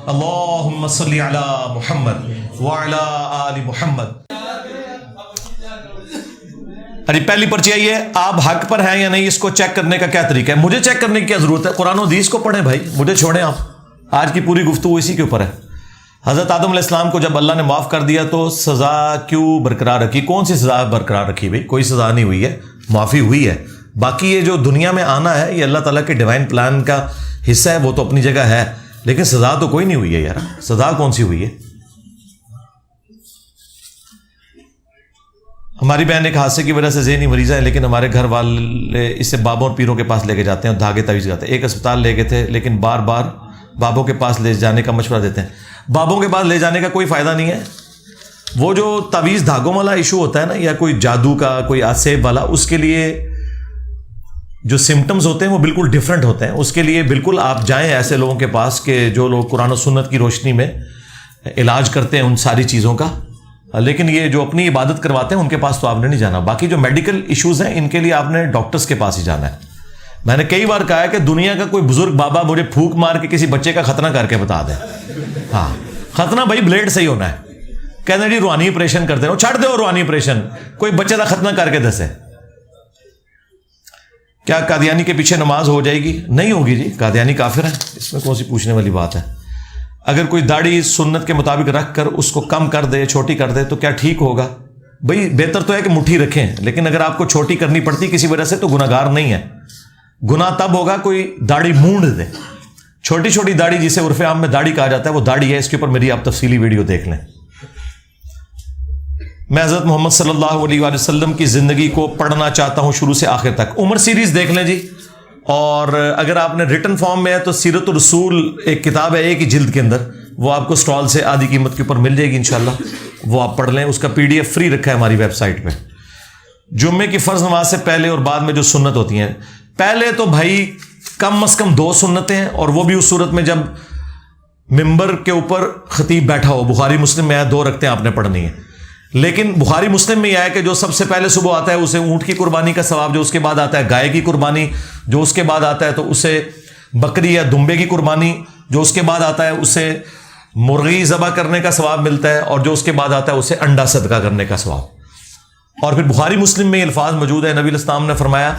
اللہم صلی علی محمد وعلی آل محمد۔ ارے پہلی پرچی آئی ہے، آپ حق پر ہیں یا نہیں، اس کو چیک کرنے کا کیا طریقہ ہے؟ مجھے چیک کرنے کی کیا ضرورت ہے؟ قرآن و حدیث کو پڑھیں بھائی، مجھے چھوڑیں آپ۔ آج کی پوری گفتگو اسی کے اوپر ہے۔ حضرت آدم علیہ السلام کو جب اللہ نے معاف کر دیا تو سزا کیوں برقرار رکھی؟ کون سی سزا برقرار رکھی بھائی؟ کوئی سزا نہیں ہوئی ہے، معافی ہوئی ہے۔ باقی یہ جو دنیا میں آنا ہے یہ اللہ تعالیٰ کے ڈیوائن پلان کا حصہ ہے، وہ تو اپنی جگہ ہے، لیکن سزا تو کوئی نہیں ہوئی ہے یار۔ سزا کون سی ہوئی ہے؟ ہماری بہن ایک حادثے کی وجہ سے ذہنی مریضہ ہے، لیکن ہمارے گھر والے اسے بابوں اور پیروں کے پاس لے کے جاتے ہیں اور دھاگے تعویذ کرتے ہیں۔ ایک اسپتال لے گئے تھے، لیکن بار بار بابوں کے پاس لے جانے کا مشورہ دیتے ہیں۔ بابوں کے پاس لے جانے کا کوئی فائدہ نہیں ہے۔ وہ جو تعویذ دھاگوں والا ایشو ہوتا ہے نا، یا کوئی جادو کا، کوئی آسیب والا، اس کے لیے جو سمٹمز ہوتے ہیں وہ بالکل ڈیفرنٹ ہوتے ہیں۔ اس کے لیے بالکل آپ جائیں ایسے لوگوں کے پاس کہ جو لوگ قرآن و سنت کی روشنی میں علاج کرتے ہیں ان ساری چیزوں کا، لیکن یہ جو اپنی عبادت کرواتے ہیں ان کے پاس تو آپ نے نہیں جانا۔ باقی جو میڈیکل ایشوز ہیں ان کے لیے آپ نے ڈاکٹرز کے پاس ہی جانا ہے۔ میں نے کئی بار کہا ہے کہ دنیا کا کوئی بزرگ بابا مجھے پھونک مار کے کسی بچے کا ختنہ کر کے بتا دے۔ ہاں ختنہ بھائی بلیڈ سے ہی ہونا ہے۔ کہتے ہیں جی روحانی آپریشن کرتے رہو، چھڑ دو روحانی آپریشن، کوئی بچے کا ختنہ کر کے دسے۔ کیا قادیانی کے پیچھے نماز ہو جائے گی؟ نہیں ہوگی جی، قادیانی کافر ہیں، اس میں کون سی پوچھنے والی بات ہے۔ اگر کوئی داڑھی سنت کے مطابق رکھ کر اس کو کم کر دے، چھوٹی کر دے، تو کیا ٹھیک ہوگا؟ بھئی بہتر تو ہے کہ مٹھی رکھیں، لیکن اگر آپ کو چھوٹی کرنی پڑتی کسی وجہ سے تو گناہ گار نہیں ہے۔ گناہ تب ہوگا کوئی داڑھی مونڈ دے۔ چھوٹی چھوٹی داڑھی جسے عرف عام میں داڑھی کہا جاتا ہے، وہ داڑھی ہے، اس کے اوپر میری آپ تفصیلی ویڈیو دیکھ لیں۔ میں حضرت محمد صلی اللہ علیہ وآلہ وسلم کی زندگی کو پڑھنا چاہتا ہوں شروع سے آخر تک۔ عمر سیریز دیکھ لیں جی، اور اگر آپ نے ریٹن فارم میں ہے تو سیرت الرسول ایک کتاب ہے ایک ہی جلد کے اندر، وہ آپ کو اسٹال سے آدھی قیمت کے اوپر مل جائے گی انشاءاللہ، وہ آپ پڑھ لیں۔ اس کا PDF فری رکھا ہے ہماری ویب سائٹ پہ۔ جمعے کی فرض نماز سے پہلے اور بعد میں جو سنت ہوتی ہیں، پہلے تو بھائی کم از کم 2 سنتیں ہیں، اور وہ بھی اس صورت میں جب ممبر کے اوپر خطیب بیٹھا ہو۔ بخاری مسلم میں 2 رکعتیں آپ نے پڑھنی ہے، لیکن بخاری مسلم میں یہ ہے کہ جو سب سے پہلے صبح آتا ہے اسے اونٹ کی قربانی کا ثواب، جو اس کے بعد آتا ہے گائے کی قربانی، جو اس کے بعد آتا ہے تو اسے بکری یا دمبے کی قربانی، جو اس کے بعد آتا ہے اسے مرغی ذبح کرنے کا ثواب ملتا ہے، اور جو اس کے بعد آتا ہے اسے انڈا صدقہ کرنے کا ثواب۔ اور پھر بخاری مسلم میں یہ الفاظ موجود ہے، نبی علیہ السلام نے فرمایا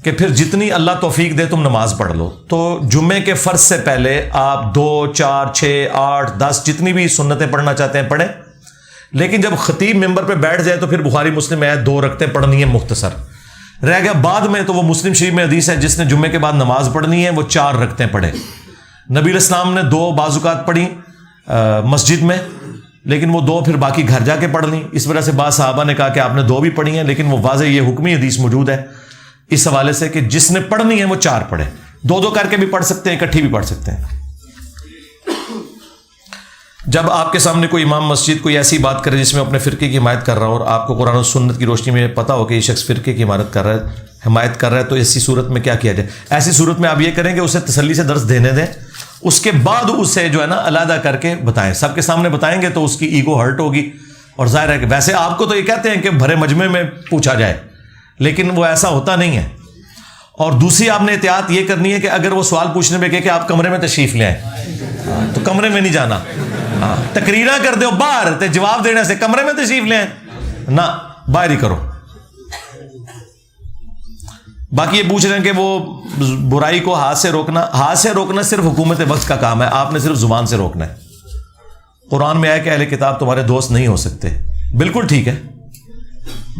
کہ پھر جتنی اللہ توفیق دے تم نماز پڑھ لو۔ تو جمعے کے فرض سے پہلے آپ 2، 4، 6، 8، 10 جتنی بھی سنتیں پڑھنا چاہتے ہیں پڑھیں، لیکن جب خطیب ممبر پہ بیٹھ جائے تو پھر بخاری مسلم میں 2 رکعتیں پڑھنی ہے مختصر۔ رہ گیا بعد میں تو وہ مسلم شریف میں حدیث ہے، جس نے جمعے کے بعد نماز پڑھنی ہے وہ 4 رکعتیں پڑھے۔ نبی علیہ السلام نے 2 بعض اوقات پڑھی مسجد میں، لیکن وہ 2 پھر باقی گھر جا کے پڑھ لیں۔ اس وجہ سے بعض صحابہ نے کہا کہ آپ نے 2 بھی پڑھی ہیں، لیکن وہ واضح یہ حکمی حدیث موجود ہے اس حوالے سے کہ جس نے پڑھنی ہے وہ 4 پڑھے۔ 2 کر کے بھی پڑھ سکتے ہیں، اکٹھی بھی پڑھ سکتے ہیں۔ جب آپ کے سامنے کوئی امام مسجد کوئی ایسی بات کرے جس میں اپنے فرقے کی حمایت کر رہا ہو، اور آپ کو قرآن و سنت کی روشنی میں پتہ ہو کہ یہ شخص فرقے کی حمایت کر رہا ہے، تو ایسی صورت میں کیا کیا جائے؟ ایسی صورت میں آپ یہ کریں کہ اسے تسلی سے درس دینے دیں، اس کے بعد اسے جو ہے نا علیحدہ کر کے بتائیں۔ سب کے سامنے بتائیں گے تو اس کی ایگو ہرٹ ہوگی، اور ظاہر ہے کہ ویسے آپ کو تو یہ کہتے ہیں کہ بھرے مجمع میں پوچھا جائے، لیکن وہ ایسا ہوتا نہیں ہے۔ اور دوسری آپ نے احتیاط یہ کرنی ہے کہ اگر وہ سوال پوچھنے میں کہ آپ کمرے میں تشریف لے آئیں، تو کمرے میں نہیں جانا۔ تقریرا کر دو باہر، تے جواب دینے سے کمرے میں تشریف لے آئیں نہ، باہر ہی کرو۔ باقی یہ پوچھ رہے ہیں کہ وہ برائی کو ہاتھ سے روکنا صرف حکومت وقت کا کام ہے، آپ نے صرف زبان سے روکنا ہے۔ قرآن میں آیا کہ اہل کتاب تمہارے دوست نہیں ہو سکتے، بالکل ٹھیک ہے۔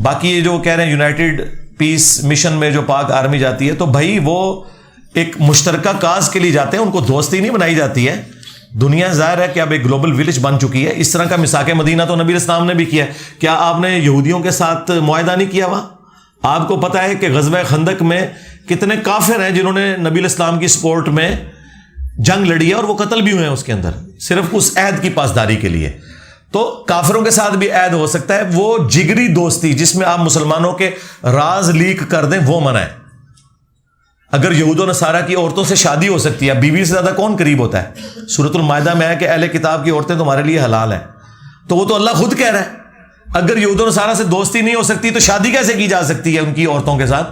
باقی یہ جو کہہ رہے ہیں یونائٹڈ پیس مشن میں جو پاک آرمی جاتی ہے، تو بھائی وہ ایک مشترکہ کاز کے لیے جاتے ہیں، ان کو دوستی نہیں بنائی جاتی ہے۔ دنیا ظاہر ہے کہ اب ایک گلوبل ولیج بن چکی ہے۔ اس طرح کا میثاق مدینہ تو نبی علیہ السلام نے بھی کیا ہے۔ کیا آپ نے یہودیوں کے ساتھ معاہدہ نہیں کیا ہوا؟ آپ کو پتا ہے کہ غزوہ خندق میں کتنے کافر ہیں جنہوں نے نبی علیہ السلام کی سپورٹ میں جنگ لڑی ہے، اور وہ قتل بھی ہوئے ہیں اس کے اندر، صرف اس عہد کی پاسداری کے لیے۔ تو کافروں کے ساتھ بھی عہد ہو سکتا ہے۔ وہ جگری دوستی جس میں آپ مسلمانوں کے راز لیک کر دیں وہ منع ہے۔ اگر یہود و نصارہ کی عورتوں سے شادی ہو سکتی ہے، بیوی سے زیادہ کون قریب ہوتا ہے؟ سورۃ المائدہ میں ہے کہ اہل کتاب کی عورتیں تمہارے لیے حلال ہیں، تو وہ تو اللہ خود کہہ رہا ہے۔ اگر یہود و نصارہ سے دوستی نہیں ہو سکتی تو شادی کیسے کی جا سکتی ہے ان کی عورتوں کے ساتھ؟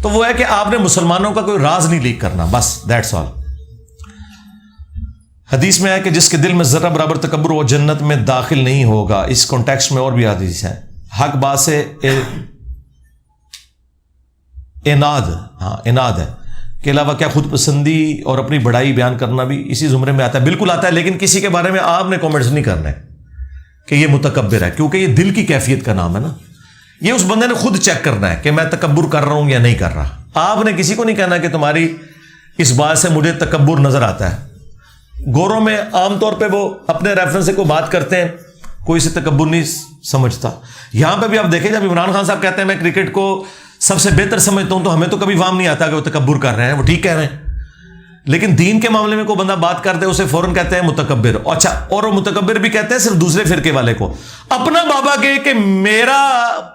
تو وہ ہے کہ آپ نے مسلمانوں کا کوئی راز نہیں لیک کرنا، بس دیٹس آل۔ حدیث میں ہے کہ جس کے دل میں ذرہ برابر تکبر وہ جنت میں داخل نہیں ہوگا. اس کانٹیکسٹ میں اور بھی حدیث ہیں. حق بات سے اناد ہے کے علاوہ کیا خود پسندی اور اپنی بڑائی بیان کرنا بھی اسی زمرے میں آتا ہے؟ بالکل آتا ہے، لیکن کسی کے بارے میں آپ نے کامنٹس نہیں کرنے کہ یہ متکبر ہے، کیونکہ یہ دل کی کیفیت کا نام ہے نا. یہ اس بندے نے خود چیک کرنا ہے کہ میں تکبر کر رہا ہوں یا نہیں کر رہا. آپ نے کسی کو نہیں کہنا کہ تمہاری اس بات سے مجھے تکبر نظر آتا ہے. گوروں میں عام طور پہ وہ اپنے ریفرنس سے کوئی بات کرتے ہیں، کوئی سے تکبر نہیں سمجھتا. یہاں پہ بھی آپ دیکھیں جب عمران خان صاحب کہتے ہیں میں کرکٹ کو سب سے بہتر سمجھتا ہوں، تو ہمیں تو کبھی وام نہیں آتا کہ وہ تکبر کر رہے ہیں، وہ ٹھیک کہہ رہے ہیں. لیکن دین کے معاملے میں کوئی بندہ بات کرتے اسے فوراً کہتے ہیں متکبر. اچھا، اور وہ متکبر بھی کہتے ہیں صرف دوسرے فرقے والے کو. اپنا بابا کہ میرا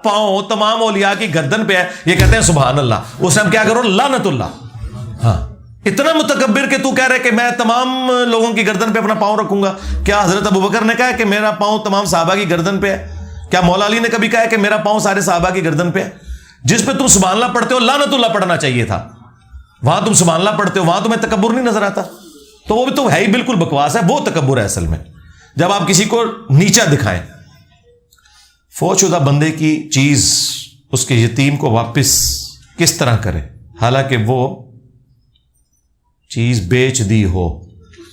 پاؤں تمام اولیاء کی گردن پہ ہے، یہ کہتے ہیں سبحان اللہ. اس ٹائم کیا کرو؟ لعنت اللہ. ہاں، اتنا متکبر کہ تو کہہ رہے کہ میں تمام لوگوں کی گردن پہ اپنا پاؤں رکھوں گا. کیا حضرت ابوبکر نے کہا کہ میرا پاؤں تمام صحابہ کی گردن پہ ہے؟ کیا مولا علی نے کبھی کہا کہ میرا پاؤں سارے صحابہ کی گردن پہ ہے؟ جس پہ تم سبحان اللہ پڑھتے ہو لعنت اللہ پڑھنا چاہیے تھا. وہاں تم سبحان اللہ پڑھتے ہو، وہاں تمہیں تکبر نہیں نظر آتا. تو وہ بھی تو ہے ہی بالکل بکواس ہے. وہ تکبر ہے اصل میں جب آپ کسی کو نیچا دکھائیں. فوت شدہ بندے کی چیز اس کے یتیم کو واپس کس طرح کرے حالانکہ وہ چیز بیچ دی ہو؟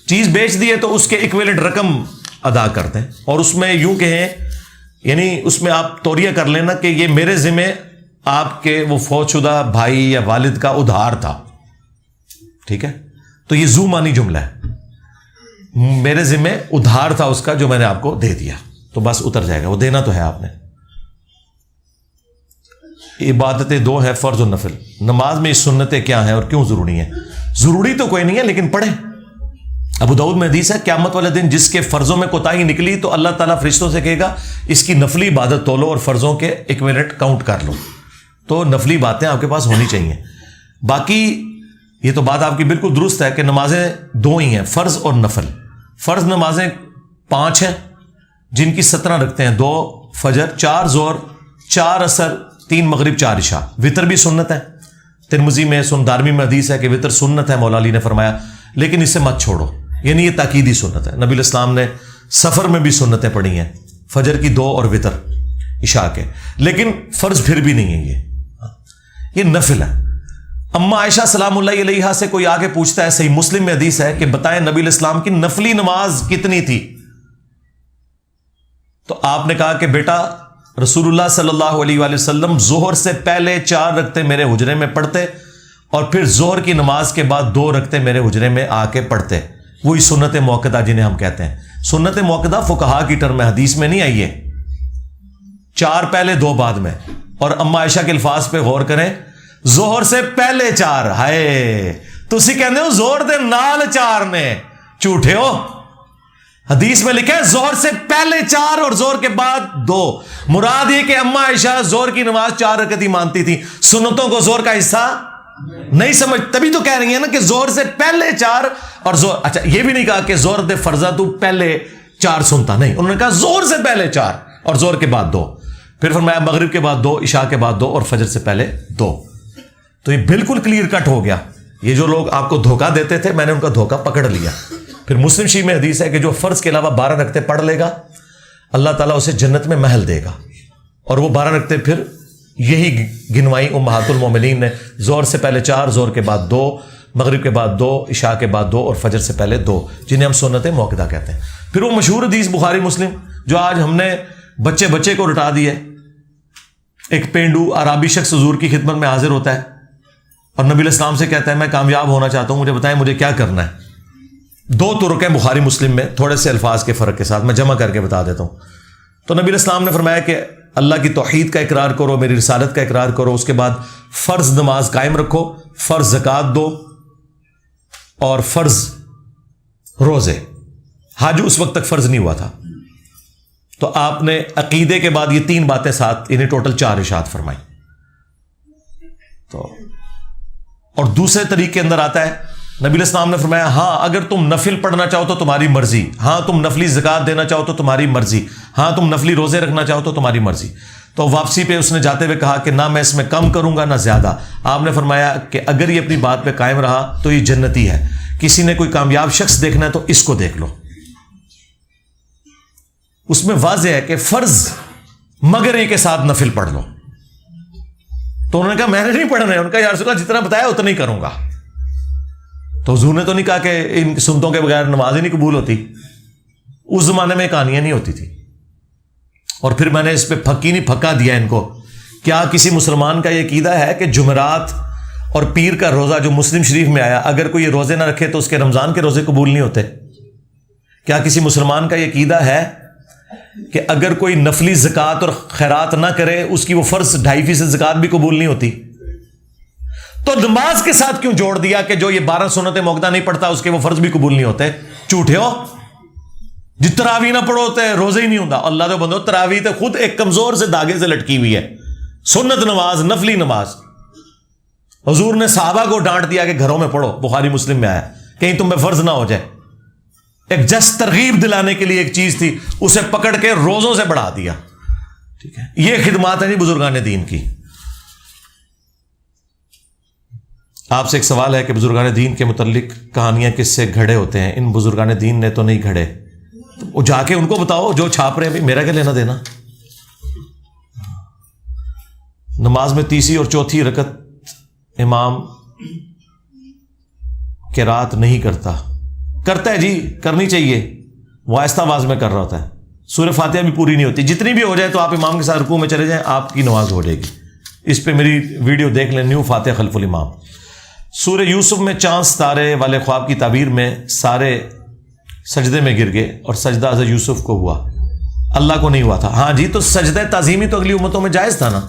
چیز بیچ دی ہے تو اس کے ایکویلنٹ رقم ادا کر دیں، اور اس میں یوں کہیں، یعنی اس میں آپ توریہ کر لینا کہ یہ میرے ذمہ آپ کے وہ فوت شدہ بھائی یا والد کا ادھار تھا. ٹھیک ہے، تو یہ زو مانی جملہ ہے، میرے ذمہ ادھار تھا اس کا جو میں نے آپ کو دے دیا، تو بس اتر جائے گا. وہ دینا تو ہے آپ نے. عبادتیں دو ہیں، فرض و نفل. نماز میں سنتیں کیا ہیں اور کیوں ضروری ہیں؟ ضروری تو کوئی نہیں ہے، لیکن پڑھیں. ابو داؤد میں حدیث ہے قیامت والے دن جس کے فرضوں میں کوتاہی نکلی تو اللہ تعالیٰ فرشتوں سے کہے گا اس کی نفلی عبادت تولو اور فرضوں کے ایکویلنٹ کاؤنٹ کر لو. تو نفلی باتیں آپ کے پاس ہونی چاہیے. باقی یہ تو بات آپ کی بالکل درست ہے کہ نمازیں دو ہی ہیں، فرض اور نفل. فرض نمازیں 5 ہیں جن کی 17 رکھتے ہیں، 2 فجر، 4 ظہر، 4 عصر، 3 مغرب، 4 عشاء. وطر بھی سنت ہے. ترمذی میں دارمی میں حدیث ہے کہ وطر سنت ہے، مولا علی نے فرمایا، لیکن اسے مت چھوڑو. یعنی یہ تاکیدی سنت ہے. نبی الاسلام نے سفر میں بھی سنتیں پڑھی ہیں، فجر کی 2 اور وطر عشاء کے، لیکن فرض پھر بھی نہیں ہے. یہ نفل ہے. اما عائشہ سلام اللہ علیہا سے کوئی آگے پوچھتا ہے، صحیح مسلم میں حدیث ہے کہ بتائیں نبی الاسلام کی نفلی نماز کتنی تھی؟ تو آپ نے کہا کہ بیٹا رسول اللہ صلی اللہ علیہ وآلہ وسلم ظہر سے پہلے 4 رکعتیں میرے حجرے میں پڑھتے اور پھر ظہر کی نماز کے بعد 2 رکعتیں میرے حجرے میں آ کے پڑھتے. وہی سنت موقدہ جنہیں ہم کہتے ہیں. سنت موقدہ فقہا کی ٹرم میں، حدیث میں نہیں آئی ہے. 4 پہلے 2 بعد میں. اور اما عائشہ کے الفاظ پہ غور کریں، ظہر سے پہلے 4. ہائے تسی کہنے ہو زہر دے نال 4 نے، جھوٹے ہو. حدیث میں لکھا ہے ظہر سے پہلے 4 اور ظہر کے بعد 2. مراد یہ کہ اما عائشہ ظہر کی نماز 4 رکعت ہی مانتی تھی، سنتوں کو ظہر کا حصہ نہیں سمجھ. تبھی تو کہہ رہی ہیں نا کہ ظہر سے پہلے 4 اور ظہر. اچھا یہ بھی نہیں کہا کہ ظہر دے فرضہ تو پہلے 4 سنتا، نہیں، انہوں نے کہا ظہر سے پہلے 4 اور ظہر کے بعد 2. پھر فرمایا مغرب کے بعد 2، عشاء کے بعد 2 اور فجر سے پہلے 2. تو یہ بالکل کلیئر کٹ ہو گیا. یہ جو لوگ آپ کو دھوکہ دیتے تھے میں نے ان کا دھوکہ پکڑ لیا. پھر مسلم شریف میں حدیث ہے کہ جو فرض کے علاوہ 12 رکعتیں پڑھ لے گا اللہ تعالیٰ اسے جنت میں محل دے گا. اور وہ 12 رکعتیں پھر یہی گنوائی امہات المومنین نے، ظہر سے پہلے 4، ظہر کے بعد 2، مغرب کے بعد 2، عشاء کے بعد 2 اور فجر سے پہلے 2، جنہیں ہم سنت موقدہ کہتے ہیں. پھر وہ مشہور حدیث بخاری مسلم جو آج ہم نے بچے کو رٹا دی ہے. ایک پینڈو عربی شخص حضور کی خدمت میں حاضر ہوتا ہے اور نبی الاسلام سے کہتا ہے میں کامیاب ہونا چاہتا ہوں، مجھے بتائیں مجھے کیا کرنا ہے. 2 طرق ہیں بخاری مسلم میں، تھوڑے سے الفاظ کے فرق کے ساتھ میں جمع کر کے بتا دیتا ہوں. تو نبی الاسلام نے فرمایا کہ اللہ کی توحید کا اقرار کرو، میری رسالت کا اقرار کرو، اس کے بعد فرض نماز قائم رکھو، فرض زکوٰۃ دو اور فرض روزے. حج اس وقت تک فرض نہیں ہوا تھا. تو آپ نے عقیدے کے بعد یہ 3 باتیں ساتھ، انہیں ٹوٹل 4 ارشاد فرمائی. تو اور دوسرے طریقے کے اندر آتا ہے نبی الاسلام نے فرمایا ہاں اگر تم نفل پڑھنا چاہو تو تمہاری مرضی، ہاں تم نفلی زکوٰۃ دینا چاہو تو تمہاری مرضی، ہاں تم نفلی روزے رکھنا چاہو تو تمہاری مرضی. تو واپسی پہ اس نے جاتے ہوئے کہا کہ نہ میں اس میں کم کروں گا نہ زیادہ. آپ نے فرمایا کہ اگر یہ اپنی بات پہ قائم رہا تو یہ جنتی ہے، کسی نے کوئی کامیاب شخص دیکھنا ہے تو اس کو دیکھ لو، اس میں واضح ہے کہ فرض مگر ایک کے ساتھ نفل پڑھ لو. تو انہوں نے کہا میں نے نہیں پڑھنا ہے. ان کا یا رسول اللہ جتنا بتایا اتنا ہی کروں گا. تو حضور نے تو نہیں کہا کہ ان سنتوں کے بغیر نماز ہی نہیں قبول ہوتی. اس زمانے میں کہانیاں نہیں ہوتی تھی. اور پھر میں نے اس پہ پھکا دیا ان کو. کیا کسی مسلمان کا یہ عقیدہ ہے کہ جمعرات اور پیر کا روزہ جو مسلم شریف میں آیا، اگر کوئی یہ روزے نہ رکھے تو اس کے رمضان کے روزے قبول نہیں ہوتے؟ کیا کسی مسلمان کا یہ عقیدہ ہے کہ اگر کوئی نفلی زکوٰۃ اور خیرات نہ کرے اس کی وہ فرض 2.5% زکوٰۃ بھی قبول نہیں ہوتی؟ تو نماز کے ساتھ کیوں جوڑ دیا کہ جو یہ 12 سنت موقدہ نہیں پڑھتا اس کے وہ فرض بھی قبول نہیں ہوتے؟ جھوٹے ہو. جس تراویح نہ پڑھو تو روزے ہی نہیں ہوتا. اللہ تو بندو تراویح تو خود ایک کمزور سے دھاگے سے لٹکی ہوئی ہے. سنت نماز، نفلی نماز. حضور نے صحابہ کو ڈانٹ دیا کہ گھروں میں پڑھو، بخاری مسلم میں آیا، کہیں تم پہ فرض نہ ہو جائے. ایک جس ترغیب دلانے کے لیے ایک چیز تھی، اسے پکڑ کے روزوں سے بڑھا دیا. ٹھیک ہے، یہ خدمات ہیں جی بزرگان دین کی. آپ سے ایک سوال ہے کہ بزرگان دین کے متعلق کہانیاں کس سے گھڑے ہوتے ہیں؟ ان بزرگان دین نے تو نہیں گھڑے. تو جا کے ان کو بتاؤ جو چھاپ رہے ہیں، میرا کیا لینا دینا. نماز میں تیسری اور چوتھی رکعت امام قرات نہیں کرتا ہے جی، کرنی چاہیے. وہ آہستہ آواز میں کر رہا ہوتا ہے. سورہ فاتحہ بھی پوری نہیں ہوتی. جتنی بھی ہو جائے تو آپ امام کے ساتھ رکوع میں چلے جائیں، آپ کی نماز ہو جائے گی. اس پہ میری ویڈیو دیکھ لیں، نیو فاتحہ خلف الامام. سورہ یوسف میں چاند ستارے والے خواب کی تعبیر میں سارے سجدے میں گر گئے اور سجدہ حضرت یوسف کو ہوا، اللہ کو نہیں ہوا تھا. ہاں جی، تو سجدہ تعظیمی تو اگلی امتوں میں جائز تھا نا،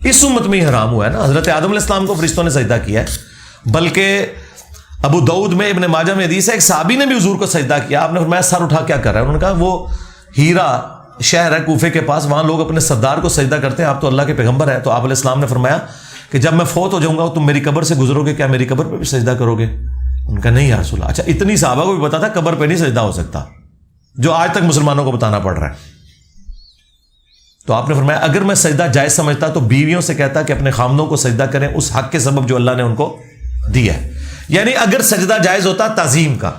اس امت میں ہی حرام ہوا ہے نا. حضرت آدم علیہ السلام کو فرشتوں نے سجدہ کیا ہے. بلکہ ابو داؤد میں ابن ماجہ میں حدیث ہے، ایک صحابی نے بھی حضور کو سجدہ کیا. آپ نے فرمایا سر اٹھا کیا کر رہا ہے؟ انہوں نے کہا وہ ہیرا شہر ہے کوفے کے پاس، وہاں لوگ اپنے سردار کو سجدہ کرتے ہیں، آپ تو اللہ کے پیغمبر ہیں. تو آپ علیہ السلام نے فرمایا کہ جب میں فوت ہو جاؤں گا تم میری قبر سے گزرو گے، کیا میری قبر پہ بھی سجدہ کرو گے؟ ان کا نہیں یا رسول اللہ. اچھا، اتنی صحابہ کو بھی پتا تھا قبر پہ نہیں سجدہ ہو سکتا، جو آج تک مسلمانوں کو بتانا پڑ رہا ہے. تو آپ نے فرمایا اگر میں سجدہ جائز سمجھتا تو بیویوں سے کہتا کہ اپنے خامدوں کو سجدہ کریں اس حق کے سبب جو اللہ نے ان کو دیا ہے. یعنی اگر سجدہ جائز ہوتا تعظیم کا،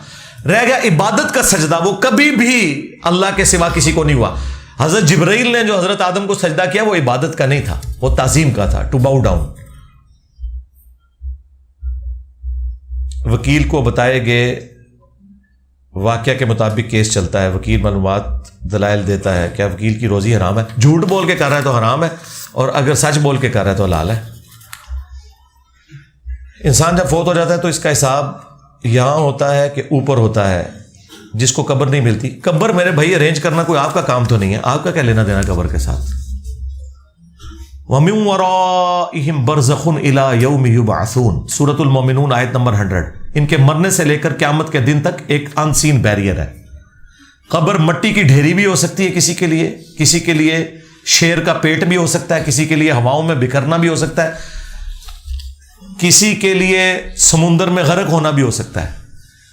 رہ گیا عبادت کا سجدہ، وہ کبھی بھی اللہ کے سوا کسی کو نہیں ہوا. حضرت جبرائیل نے جو حضرت آدم کو سجدہ کیا وہ عبادت کا نہیں تھا، وہ تعظیم کا تھا، ٹو باؤ ڈاؤن. وکیل کو بتائے گئے واقعہ کے مطابق کیس چلتا ہے، وکیل معلومات دلائل دیتا ہے، کیا وکیل کی روزی حرام ہے؟ جھوٹ بول کے کر رہا ہے تو حرام ہے، اور اگر سچ بول کے کر رہا ہے تو حلال ہے. انسان جب فوت ہو جاتا ہے تو اس کا حساب یہاں ہوتا ہے کہ اوپر ہوتا ہے، جس کو قبر نہیں ملتی. قبر میرے بھائی ارینج کرنا کوئی آپ کا کام تو نہیں ہے، آپ کا کیا لینا دینا قبر کے ساتھ. وَمِن وَرَائِهِمْ بَرْزَخٌ إِلَى يَوْمِ يُبْعَثُونَ سورۃ المومنون آیت نمبر 100. ان کے مرنے سے لے کر قیامت کے دن تک ایک ان سین بیریئر ہے. قبر مٹی کی ڈھیری بھی ہو سکتی ہے کسی کے لیے شیر کا پیٹ بھی ہو سکتا ہے، کسی کے لیے ہواؤں میں بکھرنا بھی ہو سکتا ہے، کسی کے لیے سمندر میں غرق ہونا بھی ہو سکتا ہے.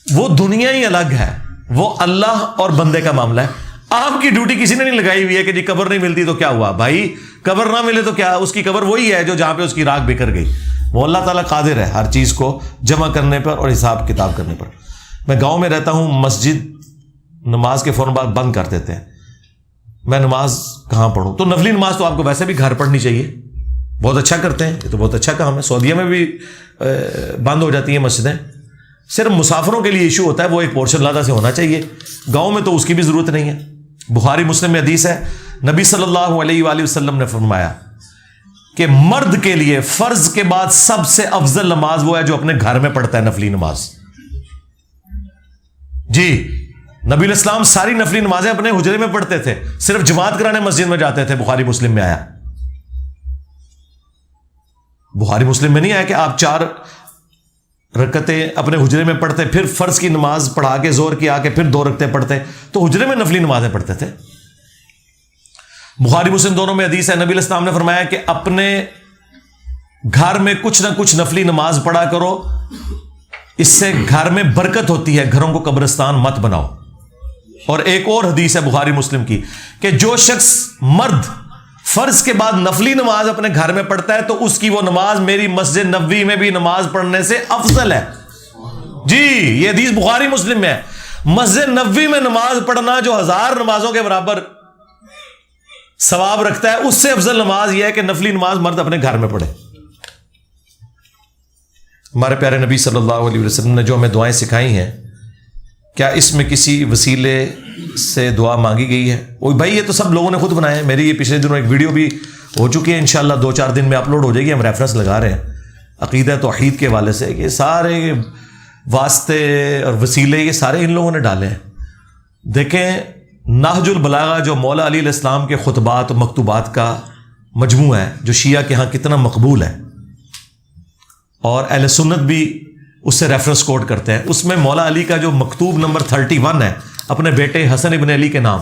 وہ دنیا ہی الگ ہے، وہ اللہ اور بندے کا معاملہ ہے. آپ کی ڈیوٹی کسی نے نہیں لگائی ہوئی ہے کہ جی قبر نہیں ملتی تو کیا ہوا. بھائی قبر نہ ملے تو کیا، اس کی قبر وہی ہے جو جہاں پہ اس کی راکھ بکھر گئی. وہ اللہ تعالیٰ قادر ہے ہر چیز کو جمع کرنے پر اور حساب کتاب کرنے پر. میں گاؤں میں رہتا ہوں، مسجد نماز کے فوراً بعد بند کر دیتے ہیں. میں نماز کہاں پڑھوں؟ تو نفلی نماز تو آپ کو ویسے بھی گھر پڑھنی چاہیے. بہت اچھا کرتے ہیں، یہ تو بہت اچھا کام ہے. سعودیہ میں بھی بند ہو جاتی ہیں مسجدیں. صرف مسافروں کے لیے ایشو ہوتا ہے، وہ ایک پورشن علیحدہ سے ہونا چاہیے. گاؤں میں تو اس کی بھی ضرورت نہیں ہے. بخاری مسلم میں حدیث ہے، نبی صلی اللہ علیہ وآلہ وسلم نے فرمایا کہ مرد کے لیے فرض کے بعد سب سے افضل نماز وہ ہے جو اپنے گھر میں پڑھتا ہے، نفلی نماز. جی، نبی علیہ السلام ساری نفلی نمازیں اپنے حجرے میں پڑھتے تھے، صرف جماعت کرانے مسجد میں جاتے تھے. بخاری مسلم میں آیا. بخاری مسلم میں نہیں آیا کہ آپ 4 رکعتیں اپنے حجرے میں پڑھتے، پھر فرض کی نماز پڑھا کے زور کی آ کے پھر 2 رکعتیں پڑھتے. تو حجرے میں نفلی نمازیں پڑھتے تھے. بخاری مسلم دونوں میں حدیث ہے، نبی علیہ السلام نے فرمایا کہ اپنے گھر میں کچھ نہ کچھ نفلی نماز پڑھا کرو، اس سے گھر میں برکت ہوتی ہے، گھروں کو قبرستان مت بناؤ. اور ایک اور حدیث ہے بخاری مسلم کی کہ جو شخص مرد فرض کے بعد نفلی نماز اپنے گھر میں پڑھتا ہے تو اس کی وہ نماز میری مسجد نبوی میں بھی نماز پڑھنے سے افضل ہے. جی یہ حدیث بخاری مسلم میں ہے. مسجد نبوی میں نماز پڑھنا جو 1000 نمازوں کے برابر ثواب رکھتا ہے، اس سے افضل نماز یہ ہے کہ نفلی نماز مرد اپنے گھر میں پڑھے. ہمارے پیارے نبی صلی اللہ علیہ وسلم نے جو ہمیں دعائیں سکھائی ہیں، کیا اس میں کسی وسیلے سے دعا مانگی گئی ہے؟ وہ بھائی یہ تو سب لوگوں نے خود بنائے ہیں. میری یہ پچھلے دنوں ایک ویڈیو بھی ہو چکی ہے، انشاءاللہ 2-4 دن میں اپلوڈ ہو جائے گی. ہم ریفرنس لگا رہے ہیں عقیدہ توحید کے حوالے سے کہ سارے واسطے اور وسیلے یہ سارے ان لوگوں نے ڈالے ہیں. دیکھیں نہج البلاغہ جو مولا علی علیہ السلام کے خطبات و مکتوبات کا مجموعہ ہے، جو شیعہ کے ہاں کتنا مقبول ہے اور اہل سنت بھی اس سے ریفرنس کوٹ کرتے ہیں، اس میں مولا علی کا جو مکتوب نمبر 31 ہے اپنے بیٹے حسن ابن علی کے نام،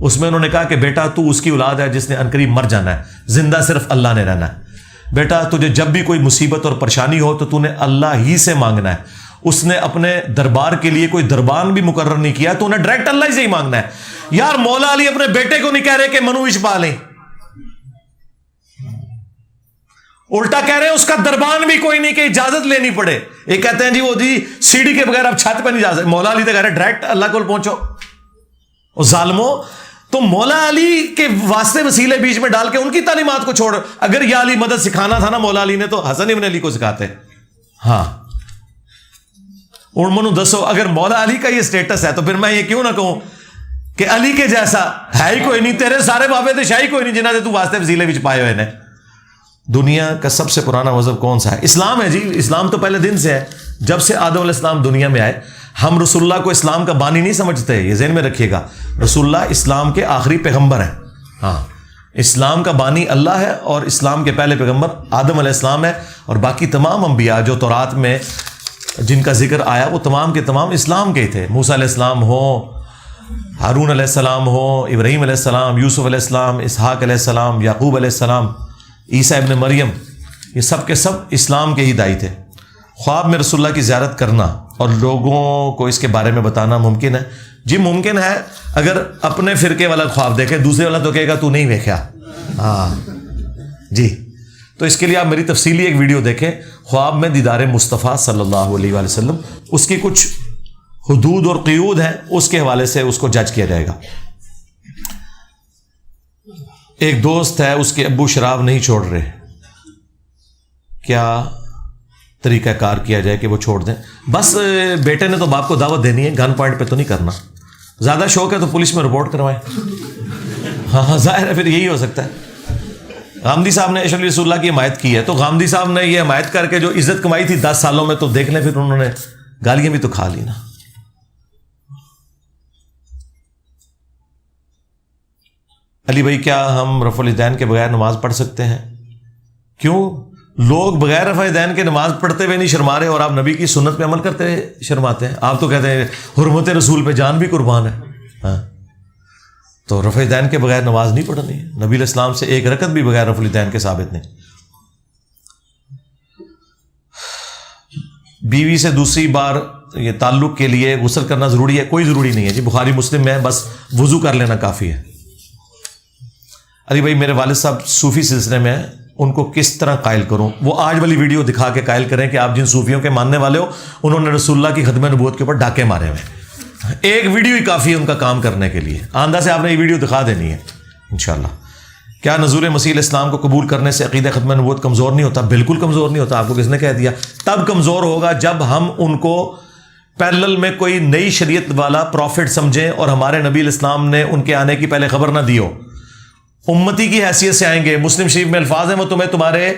اس میں انہوں نے کہا کہ بیٹا تو اس کی اولاد ہے جس نے عنقریب مر جانا ہے، زندہ صرف اللہ نے رہنا ہے. بیٹا تجھے جب بھی کوئی مصیبت اور پریشانی ہو تو تو نے اللہ ہی سے مانگنا ہے. اس نے اپنے دربار کے لیے کوئی دربان بھی مقرر نہیں کیا، تو انہیں ڈائریکٹ اللہ ہی سے ہی مانگنا ہے. یار مولا علی اپنے بیٹے کو نہیں کہہ رہے کہ منوش پا لیں، الٹا کہہ رہے ہیں اس کا دربان بھی کوئی نہیں کہ اجازت لینی پڑے. یہ کہتے ہیں جی وہ جی سیڑھی کے بغیر اب چھت پہ نہیں جا سکتے. مولا علی تو کہہ رہے ڈائریکٹ اللہ کو پہنچو. اور ظالمو تو مولا علی کے واسطے وسیلے بیچ میں ڈال کے ان کی تعلیمات کو چھوڑ. اگر یا علی مدد سکھانا تھا نا مولا علی نے تو حسن ابن علی کو سکھاتے. ہاں اور منو دسو اگر مولا علی کا یہ سٹیٹس ہے تو پھر میں یہ کیوں نہ کہوں کہ علی کے جیسا ہے ہی کوئی نہیں، تیرے سارے بابے تھے شاہی کوئی نہیں جنہاں نے تو واسطے وسیلے بیچ پائے ہوئے نے. دنیا کا سب سے پرانا مذہب کون سا ہے؟ اسلام ہے جی. اسلام تو پہلے دن سے ہے، جب سے آدم علیہ السلام دنیا میں آئے. ہم رسول اللہ کو اسلام کا بانی نہیں سمجھتے، یہ ذہن میں رکھیے گا. رسول اللہ اسلام کے آخری پیغمبر ہیں. ہاں اسلام کا بانی اللہ ہے اور اسلام کے پہلے پیغمبر آدم علیہ السلام ہے، اور باقی تمام انبیاء جو تورات میں جن کا ذکر آیا وہ تمام کے تمام اسلام کے ہی تھے. موسیٰ علیہ السلام ہو، ہارون علیہ السلام ہو، ابراہیم علیہ السلام، یوسف علیہ السلام، اسحاق علیہ السلام، یعقوب علیہ السلام، عیسیٰ ابن مریم، یہ سب کے سب اسلام کے ہی دائی تھے. خواب میں رسول اللہ کی زیارت کرنا اور لوگوں کو اس کے بارے میں بتانا ممکن ہے؟ جی ممکن ہے، اگر اپنے فرقے والا خواب دیکھے، دوسرے والا تو کہے گا تو نہیں دیکھا. ہاں جی، تو اس کے لیے آپ میری تفصیلی ایک ویڈیو دیکھیں، خواب میں دیدار مصطفیٰ صلی اللہ علیہ وآلہ وسلم. اس کی کچھ حدود اور قیود ہیں، اس کے حوالے سے اس کو جج کیا جائے گا. ایک دوست ہے، اس کے ابو شراب نہیں چھوڑ رہے، کیا طریقہ کار کیا جائے کہ وہ چھوڑ دیں؟ بس بیٹے نے تو باپ کو دعوت دینی ہے، گن پوائنٹ پہ تو نہیں کرنا. زیادہ شوق ہے تو پولیس میں رپورٹ کروائیں. ہاں ظاہر ہے پھر یہی ہو سکتا ہے. غامدی صاحب نے اشرف رسول اللہ کی حمایت کی ہے، تو غامدی صاحب نے یہ حمایت کر کے جو عزت کمائی تھی 10 سالوں میں، تو دیکھ لیں پھر انہوں نے گالیاں بھی تو کھا لی نا. علی بھائی کیا ہم رفع الیدین کے بغیر نماز پڑھ سکتے ہیں؟ کیوں؟ لوگ بغیر رفع الیدین کے نماز پڑھتے ہوئے نہیں شرما رہے اور آپ نبی کی سنت پہ عمل کرتے ہوئے شرماتے ہیں. آپ تو کہتے ہیں حرمت رسول پہ جان بھی قربان ہے. ہاں تو رفع الیدین کے بغیر نماز نہیں پڑھنی ہے. نبی علیہ السلام سے ایک رکعت بھی بغیر رفع الیدین کے ثابت نہیں. بیوی سے دوسری بار یہ تعلق کے لیے غسل کرنا ضروری ہے؟ کوئی ضروری نہیں ہے جی، بخاری مسلم میں ہے، بس وضو کر لینا کافی ہے. علی بھائی میرے والد صاحب صوفی سلسلے میں ہیں، ان کو کس طرح قائل کروں؟ وہ آج والی ویڈیو دکھا کے قائل کریں کہ آپ جن صوفیوں کے ماننے والے ہو انہوں نے رسول اللہ کی ختم نبوت کے اوپر ڈاکے مارے ہوئے. ایک ویڈیو ہی کافی ہے ان کا کام کرنے کے لیے. آندہ سے آپ نے یہ ویڈیو دکھا دینی ہے انشاءاللہ. کیا نزول مسیح علیہ السلام کو قبول کرنے سے عقیدہ ختم نبوت کمزور نہیں ہوتا؟ بالکل کمزور نہیں ہوتا. آپ کو کس نے کہہ دیا؟ تب کمزور ہوگا جب ہم ان کو پیرلل میں کوئی نئی شریعت والا پروفٹ سمجھیں اور ہمارے نبی علیہ السلام نے ان کے آنے کی پہلے خبر نہ دی ہو. امتی کی حیثیت سے آئیں گے. مسلم شریف میں الفاظ ہیں وہ تمہیں تمہارے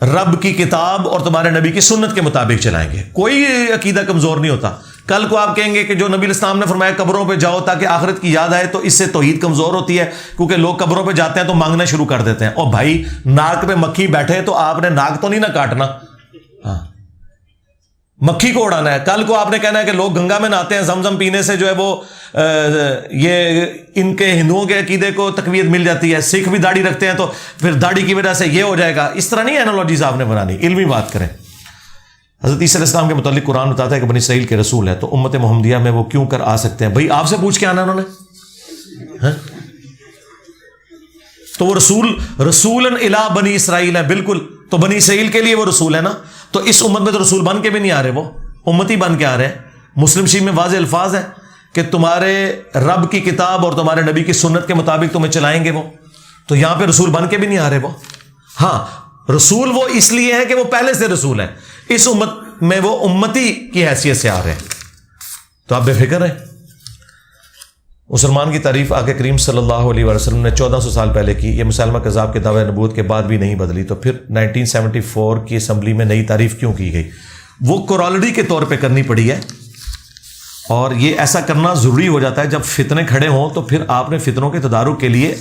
رب کی کتاب اور تمہارے نبی کی سنت کے مطابق چلائیں گے. کوئی عقیدہ کمزور نہیں ہوتا. کل کو آپ کہیں گے کہ جو نبی علیہ السلام نے فرمایا قبروں پہ جاؤ تاکہ آخرت کی یاد آئے، تو اس سے توحید کمزور ہوتی ہے، کیونکہ لوگ قبروں پہ جاتے ہیں تو مانگنا شروع کر دیتے ہیں. اور بھائی ناک پہ مکھی بیٹھے تو آپ نے ناک تو نہیں نہ کاٹنا، ہاں مکھی کو اڑانا ہے. کل کو آپ نے کہنا ہے کہ لوگ گنگا میں نہاتے ہیں، زمزم پینے سے جو ہے وہ یہ ان کے ہندوؤں کے عقیدے کو تقویت مل جاتی ہے. سکھ بھی داڑھی رکھتے ہیں تو پھر داڑھی کی وجہ سے یہ ہو جائے گا. اس طرح نہیں اینالوجیز آپ نے بنانی، علمی بات کریں. حضرت عیسیٰ علیہ السلام کے متعلق قرآن بتاتا ہے کہ بنی اسرائیل کے رسول ہے، تو امت محمدیہ میں وہ کیوں کر آ سکتے ہیں؟ بھائی آپ سے پوچھ کے آنا انہوں نے، تو وہ رسولاً الی بنی اسرائیل ہے. بالکل، تو بنی اسرائیل کے لیے وہ رسول ہے نا. تو اس امت میں تو رسول بن کے بھی نہیں آ رہے وہ. امتی بن کے آ رہے ہیں. مسلم شریف میں واضح الفاظ ہیں کہ تمہارے رب کی کتاب اور تمہارے نبی کی سنت کے مطابق تمہیں چلائیں گے وہ. تو یہاں پہ رسول بن کے بھی نہیں آ رہے وہ. ہاں رسول وہ اس لیے ہے کہ وہ پہلے سے رسول ہیں, اس امت میں وہ امتی کی حیثیت سے آ رہے ہیں. تو آپ بے فکر ہیں. مسلمان کی تعریف آقا کریم صلی اللہ علیہ وسلم نے 1400 سال پہلے کی. یہ مسلمہ کذاب کے دعوی نبوت کے بعد بھی نہیں بدلی. تو پھر 1974 کی اسمبلی میں نئی تعریف کیوں کی گئی؟ وہ کورالٹی کے طور پہ کرنی پڑی ہے, اور یہ ایسا کرنا ضروری ہو جاتا ہے جب فتنے کھڑے ہوں. تو پھر آپ نے فتنوں کے تدارک کے لیے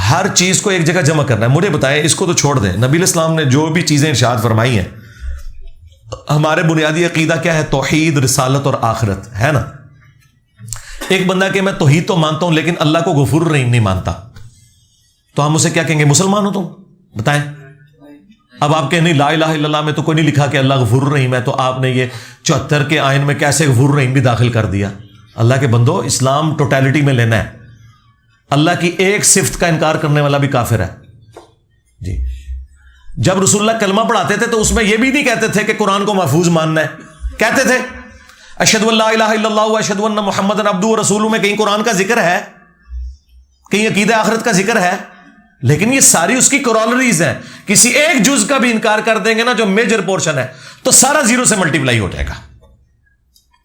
ہر چیز کو ایک جگہ جمع کرنا ہے. مجھے بتائیں, اس کو تو چھوڑ دیں, نبی علیہ السلام نے جو بھی چیزیں ارشاد فرمائی ہیں, ہمارے بنیادی عقیدہ کیا ہے؟ توحید, رسالت اور آخرت ہے نا. ایک بندہ کہ میں توحید تو مانتا ہوں لیکن اللہ کو غفور الرحیم نہیں مانتا, تو ہم اسے کیا کہیں گے؟ مسلمان ہو تم؟ بتائیں. اب آپ کہیں نہیں, لا الہ الا اللہ میں تو کوئی نہیں لکھا کہ اللہ غفور الرحیم ہے, تو آپ نے یہ 74 کے آئین میں کیسے غفور الرحیم بھی داخل کر دیا؟ اللہ کے بندو, اسلام ٹوٹیلٹی میں لینا ہے. اللہ کی ایک صفت کا انکار کرنے والا بھی کافر ہے جی. جب رسول اللہ کلمہ پڑھاتے تھے تو اس میں یہ بھی نہیں کہتے تھے کہ قرآن کو محفوظ ماننا ہے, کہتے تھے اشہد ان لا الہ الا اللہ و اشہد ان محمد عبدہ و رسولہ. میں کہیں قرآن کا ذکر ہے, کہیں عقیدہ آخرت کا ذکر ہے, لیکن یہ ساری اس کی کورالریز ہیں. کسی ایک جز کا بھی انکار کر دیں گے نا جو میجر پورشن ہے, تو سارا زیرو سے ملٹیپلائی ہو جائے گا.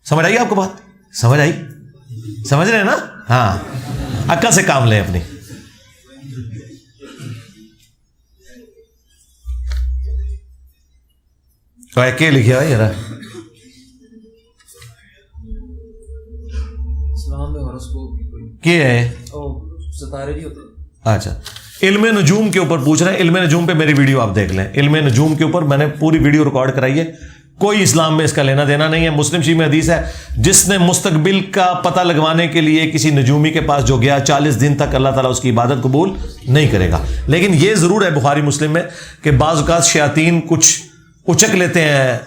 سمجھ آئی آپ کو بات؟ سمجھ آئی؟ سمجھ رہے ہیں نا؟ ہاں, عقل سے کام لیں اپنی. کیا لکھا ہے یار؟ کیا ہے؟ ستارے نہیں ہوتے. اچھا, علم نجوم کے اوپر پوچھ رہے ہیں. علم نجوم پہ میری ویڈیو آپ دیکھ لیں. علم نجوم کے اوپر میں نے پوری ویڈیو ریکارڈ کرائی ہے. کوئی اسلام میں اس کا لینا دینا نہیں ہے. مسلم شریف میں حدیث ہے, جس نے مستقبل کا پتہ لگوانے کے لیے کسی نجومی کے پاس جو گیا 40 دن تک اللہ تعالیٰ اس کی عبادت قبول نہیں کرے گا. لیکن یہ ضرور ہے بخاری مسلم میں کہ بعض اوقات شیاطین کچھ اچک لیتے ہیں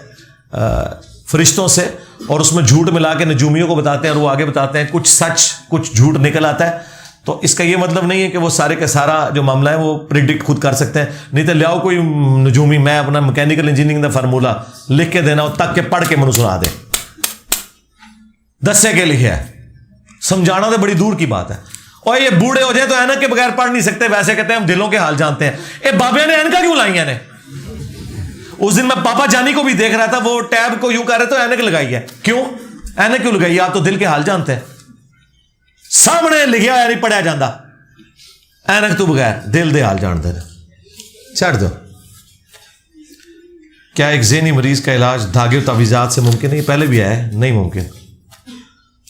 فرشتوں سے, اور اس میں جھوٹ ملا کے نجومیوں کو بتاتے ہیں, اور وہ آگے بتاتے ہیں کچھ سچ کچھ جھوٹ نکل آتا ہے. تو اس کا یہ مطلب نہیں ہے کہ وہ سارے کا سارا جو معاملہ ہے وہ پریڈکٹ خود کر سکتے ہیں. نہیں تو لیاؤ کوئی نجومی, میں اپنا میکینیکل انجینئرنگ کا فارمولا لکھ کے دینا, تک کے پڑھ کے منو سنا دے, دسے کے لکھے ہے. سمجھانا تو بڑی دور کی بات ہے. اور یہ بوڑھے ہو جائیں تو اینک کے بغیر پڑھ نہیں سکتے, ویسے کہتے ہیں ہم دلوں کے حال جانتے ہیں. اے بابے نے اینکا کیوں لائی ہیں؟ اس دن میں پاپا جانی کو بھی دیکھ رہا تھا, وہ ٹیب کو یوں کر رہے تو اینک لگائی ہے. کیوں اینک کیوں لگائی؟ آپ تو دل کے حال جانتے ہیں. سامنے لکھیا ہوا نہیں پڑھیا جاتا, اینک تو بغیر دل دے حال جانتے ہیں. چھڑ دو. کیا ایک ذہنی مریض کا علاج دھاگے و تعویذات سے ممکن ہے؟ یہ پہلے بھی ہے, نہیں ممکن.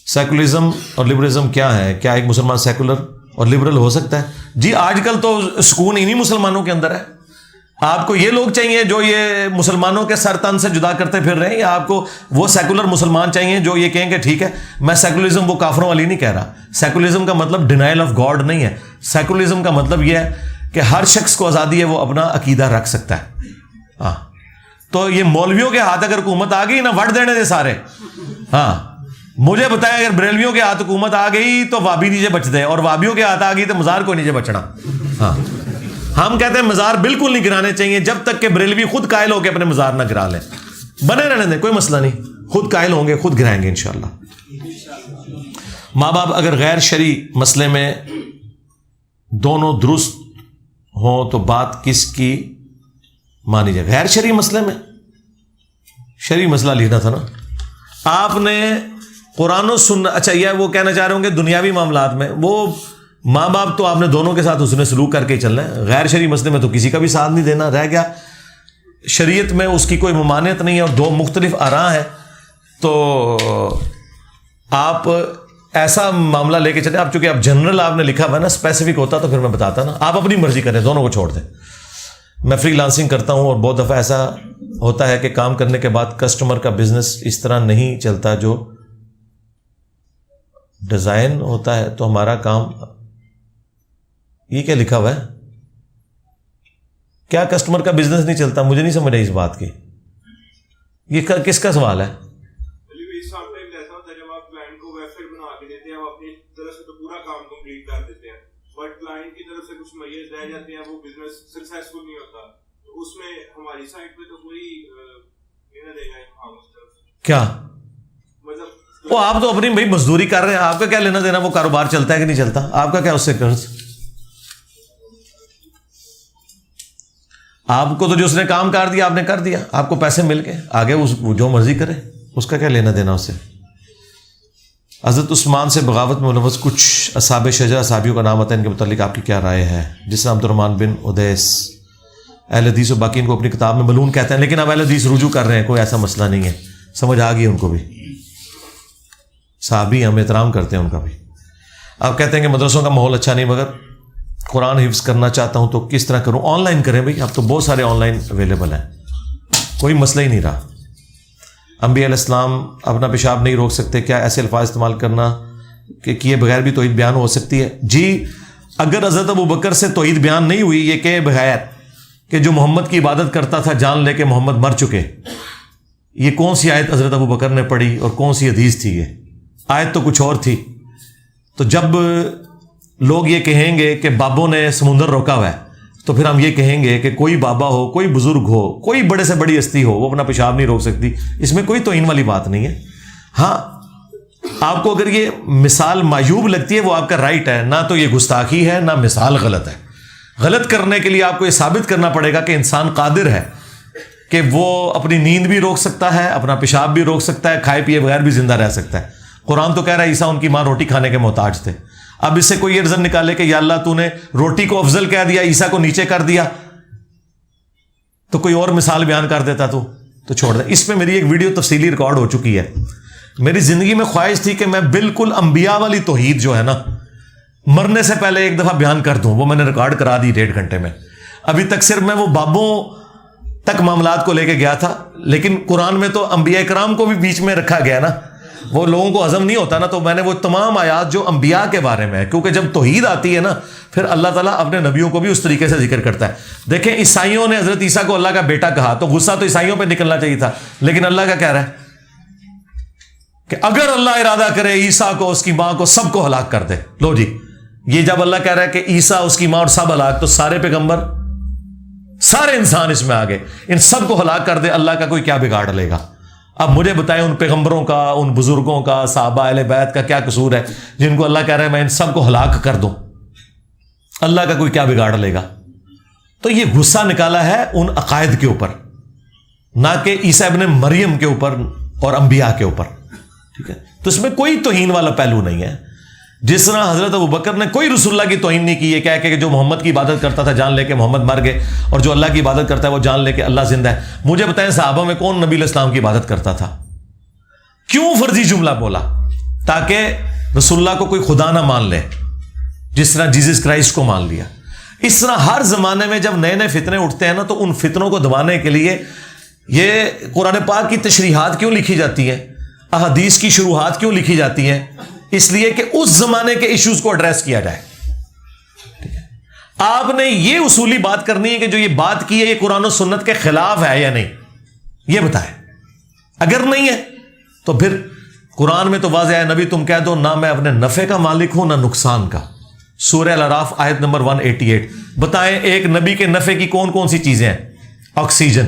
سیکولرزم اور لبرلزم کیا ہے؟ کیا ایک مسلمان سیکولر اور لبرل ہو سکتا ہے؟ جی آج کل تو سکون انہی مسلمانوں کے اندر ہے. آپ کو یہ لوگ چاہیے جو یہ مسلمانوں کے سر تن سے جدا کرتے پھر رہے ہیں, یا آپ کو وہ سیکولر مسلمان چاہیے جو یہ کہیں کہ ٹھیک ہے میں سیکولرزم وہ کافروں والی نہیں کہہ رہا. سیکولرزم کا مطلب ڈینائل آف گاڈ نہیں ہے. سیکولرزم کا مطلب یہ ہے کہ ہر شخص کو آزادی ہے, وہ اپنا عقیدہ رکھ سکتا ہے. ہاں, تو یہ مولویوں کے ہاتھ اگر حکومت آ گئی نا, وٹ دینے دے سارے. ہاں, مجھے بتائیں اگر بریلویوں کے ہاتھ حکومت آ گئی تو وابی نیچے بچ دے, اور وابیوں کے ہاتھ آ گئی تو مزار کو نیچے بچنا. ہاں, ہم کہتے ہیں مزار بالکل نہیں گرانے چاہیے جب تک کہ بریلوی خود قائل ہو کے اپنے مزار نہ گرا لیں. بنے رہنے دیں, کوئی مسئلہ نہیں, خود قائل ہوں گے خود گرائیں گے انشاءاللہ. ماں باپ اگر غیر شرعی مسئلے میں دونوں درست ہوں تو بات کس کی مانی جائے؟ غیر شرعی مسئلے میں شرعی مسئلہ لینا تھا نا آپ نے. قرآن و سنت, اچھا یہ وہ کہنا چاہ رہے ہوں گے دنیاوی معاملات میں وہ ماں باپ تو آپ نے دونوں کے ساتھ اس نے سلوک کر کے ہی چلنا ہے. غیر شرعی مسئلے میں تو کسی کا بھی ساتھ نہیں دینا. رہ گیا شریعت میں اس کی کوئی ممانعت نہیں ہے, اور دو مختلف آراء ہیں, تو آپ ایسا معاملہ لے کے چلے. آپ چونکہ آپ جنرل آپ نے لکھا ہوا ہے نا, اسپیسیفک ہوتا تو پھر میں بتاتا نا. آپ اپنی مرضی کریں, دونوں کو چھوڑ دیں. میں فری لانسنگ کرتا ہوں, اور بہت دفعہ ایسا ہوتا ہے کہ کام کرنے کے بعد کسٹمر کا بزنس اس طرح نہیں چلتا جو ڈیزائن ہوتا ہے, تو ہمارا کام. یہ کیا لکھا ہوا ہے؟ کیا کسٹمر کا بزنس نہیں چلتا؟ مجھے نہیں سمجھ رہی اس بات کی. یہ کس کا سوال ہے؟ جب آپ کلائنٹ کو ویب سائٹ بنا کے دیتے ہیں, آپ اپنی طرف سے تو پورا کام کمپلیٹ کر دیتے ہیں, بٹ کلائنٹ کی طرف سے کچھ میسر رہ جاتے ہیں, وہ بزنس سکسیسفل نہیں ہوتا, تو اس میں ہماری سائٹ پہ تو کوئی نہیں دے گا امام اس طرف کیا مطلب وہ آپ تو اپنی بھائی مزدوری کر رہے ہیں, آپ کا کیا لینا دینا, وہ کاروبار چلتا ہے کہ نہیں چلتا, آپ کا کیا اس سے قرض, آپ کو تو جو اس نے کام کر دیا آپ نے کر دیا, آپ کو پیسے مل گئے, آگے وہ جو مرضی کرے, اس کا کیا لینا دینا اس سے. حضرت عثمان سے بغاوت میں ملوث کچھ اصحاب شجرہ صحابیوں کا نام آتا ہے, ان کے متعلق آپ کی کیا رائے ہے؟ جس طرح عبد الرحمن بن ادیس, اہل حدیث و باقی ان کو اپنی کتاب میں ملعون کہتے ہیں, لیکن اب اہل حدیث رجوع کر رہے ہیں, کوئی ایسا مسئلہ نہیں ہے, سمجھ آ گئی ان کو بھی, صحابی ہم احترام کرتے ہیں ان کا بھی. آپ کہتے ہیں کہ مدرسوں کا ماحول اچھا نہیں, مگر قرآن حفظ کرنا چاہتا ہوں تو کس طرح کروں؟ آن لائن کریں بھائی, اب تو بہت سارے آن لائن اویلیبل ہیں, کوئی مسئلہ ہی نہیں رہا. انبیاء علیہ السلام اپنا پیشاب نہیں روک سکتے, کیا ایسے الفاظ استعمال کرنا کہ کیے بغیر بھی توحید بیان ہو سکتی ہے؟ جی, اگر حضرت ابو بکر سے توحید بیان نہیں ہوئی یہ کہ بغیر کہ جو محمد کی عبادت کرتا تھا جان لے کے محمد مر چکے, یہ کون سی آیت حضرت ابو بکر نے پڑھی اور کون سی حدیث تھی؟ یہ آیت تو کچھ اور تھی. تو جب لوگ یہ کہیں گے کہ بابوں نے سمندر روکا ہوا ہے, تو پھر ہم یہ کہیں گے کہ کوئی بابا ہو, کوئی بزرگ ہو, کوئی بڑے سے بڑی ہستی ہو, وہ اپنا پیشاب نہیں روک سکتی, اس میں کوئی توہین والی بات نہیں ہے. ہاں, آپ کو اگر یہ مثال معیوب لگتی ہے وہ آپ کا رائٹ ہے, نہ تو یہ گستاخی ہے نہ مثال غلط ہے. غلط کرنے کے لیے آپ کو یہ ثابت کرنا پڑے گا کہ انسان قادر ہے کہ وہ اپنی نیند بھی روک سکتا ہے, اپنا پیشاب بھی روک سکتا ہے, کھائے پیے بغیر بھی زندہ رہ سکتا ہے. قرآن تو کہہ رہا ہے عیسیٰ ان کی ماں روٹی کھانے کے محتاج تھے. اب اس سے کوئی یہ رزن نکالے کہ یا اللہ تو نے روٹی کو افضل کہہ دیا, عیسیٰ کو نیچے کر دیا, تو کوئی اور مثال بیان کر دیتا تو چھوڑ دیں. اس پہ میری ایک ویڈیو تفصیلی ریکارڈ ہو چکی ہے. میری زندگی میں خواہش تھی کہ میں بالکل انبیاء والی توحید جو ہے نا مرنے سے پہلے ایک دفعہ بیان کر دوں, وہ میں نے ریکارڈ کرا دی 1.5 گھنٹے میں. ابھی تک صرف میں وہ بابوں تک معاملات کو لے کے گیا تھا, لیکن قرآن میں تو انبیاء کرام کو بھی بیچ میں رکھا گیا نا, وہ لوگوں کو ہضم نہیں ہوتا نا, تو میں نے وہ تمام آیات جو انبیاء کے بارے میں ہے, کیونکہ جب توحید آتی ہے نا پھر اللہ تعالیٰ اپنے نبیوں کو بھی اس طریقے سے ذکر کرتا ہے. دیکھیں عیسائیوں نے حضرت عیسیٰ کو اللہ کا بیٹا کہا تو غصہ تو عیسائیوں پہ نکلنا چاہیے تھا, لیکن اللہ کا کہہ رہا ہے کہ اگر اللہ ارادہ کرے عیسیٰ کو, اس کی ماں کو, سب کو ہلاک کر دے. لو جی, یہ جب اللہ کہہ رہا ہے کہ عیسیٰ, اس کی ماں اور سب ہلاک, تو سارے پیغمبر, سارے انسان اس میں آ گئے, ان سب کو ہلاک کر دے, اللہ کا کوئی کیا بگاڑ لے گا؟ اب مجھے بتائیں ان پیغمبروں کا, ان بزرگوں کا, صحابہ اہل بیت کا کیا قصور ہے جن کو اللہ کہہ رہا ہے میں ان سب کو ہلاک کر دوں, اللہ کا کوئی کیا بگاڑ لے گا؟ تو یہ غصہ نکالا ہے ان عقائد کے اوپر, نہ کہ عیسیٰ ابن مریم کے اوپر اور انبیاء کے اوپر. ٹھیک ہے, تو اس میں کوئی توہین والا پہلو نہیں ہے. جس طرح حضرت ابو بکر نے کوئی رسول اللہ کی توہین نہیں کی, یہ کہہ کہ جو محمد کی عبادت کرتا تھا جان لے کے محمد مر گئے, اور جو اللہ کی عبادت کرتا ہے وہ جان لے کے اللہ زندہ ہے. مجھے بتائیں صحابہ میں کون نبی علیہ السلام کی عبادت کرتا تھا؟ کیوں فرضی جملہ بولا؟ تاکہ رسول اللہ کو کوئی خدا نہ مان لے, جس طرح جیزس کرائسٹ کو مان لیا. اس طرح ہر زمانے میں جب نئے نئے فتنے اٹھتے ہیں نا, تو ان فتنوں کو دبانے کے لیے یہ قرآن پاک کی تشریحات کیوں لکھی جاتی ہیں, احادیث کی شروحات کیوں لکھی جاتی ہیں؟ اس لیے کہ اس زمانے کے ایشوز کو ایڈریس کیا جائے. آپ نے یہ اصولی بات کرنی ہے کہ جو یہ بات کی ہے یہ قرآن و سنت کے خلاف ہے یا نہیں, یہ بتائیں. اگر نہیں ہے تو پھر قرآن میں تو واضح ہے, نبی تم کہہ دو نہ میں اپنے نفع کا مالک ہوں نہ نقصان کا. سورہ الاعراف آیت نمبر 188. بتائیں ایک نبی کے نفع کی کون کون سی چیزیں ہیں؟ آکسیجن,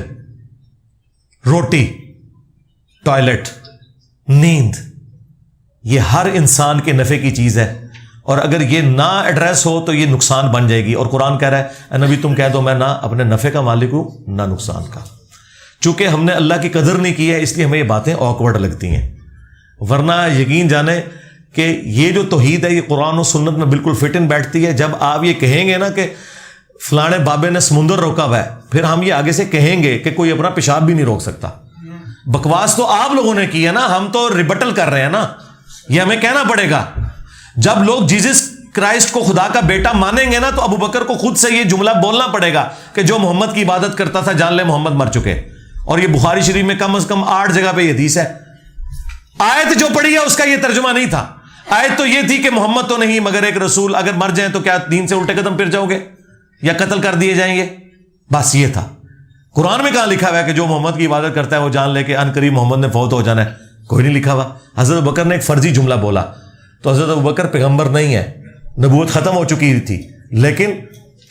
روٹی, ٹوائلٹ, نیند, یہ ہر انسان کے نفع کی چیز ہے, اور اگر یہ نہ ایڈریس ہو تو یہ نقصان بن جائے گی. اور قرآن کہہ رہا ہے اے نبی تم کہہ دو میں نہ اپنے نفع کا مالک ہوں نہ نقصان کا. چونکہ ہم نے اللہ کی قدر نہیں کی ہے اس لیے ہمیں یہ باتیں آکورڈ لگتی ہیں, ورنہ یقین جانے کہ یہ جو توحید ہے یہ قرآن و سنت میں بالکل فٹ ان بیٹھتی ہے. جب آپ یہ کہیں گے نا کہ فلانے بابے نے سمندر روکا ہوا ہے, پھر ہم یہ آگے سے کہیں گے کہ کوئی اپنا پیشاب بھی نہیں روک سکتا. بکواس تو آپ لوگوں نے کی ہے نا, ہم تو ریبٹل کر رہے ہیں نا, یہ ہمیں کہنا پڑے گا. جب لوگ جیزس کرائسٹ کو خدا کا بیٹا مانیں گے نا تو ابو بکر کو خود سے یہ جملہ بولنا پڑے گا کہ جو محمد کی عبادت کرتا تھا جان لے محمد مر چکے. اور یہ بخاری شریف میں کم از کم 8 جگہ پہ یہ حدیث ہے. آیت جو پڑھی ہے اس کا یہ ترجمہ نہیں تھا. آیت تو یہ تھی کہ محمد تو نہیں مگر ایک رسول, اگر مر جائیں تو کیا دین سے الٹے قدم پھر جاؤ گے یا قتل کر دیے جائیں گے؟ بس یہ تھا. قرآن میں کہاں لکھا ہوا ہے کہ جو محمد کی عبادت کرتا ہے وہ جان لے کہ ان قریب محمد نے فوت ہو جانا ہے؟ کوئی نہیں لکھا ہوا. حضرت بکر نے ایک فرضی جملہ بولا, تو حضرت ابوبکر پیغمبر نہیں ہے, نبوت ختم ہو چکی تھی, لیکن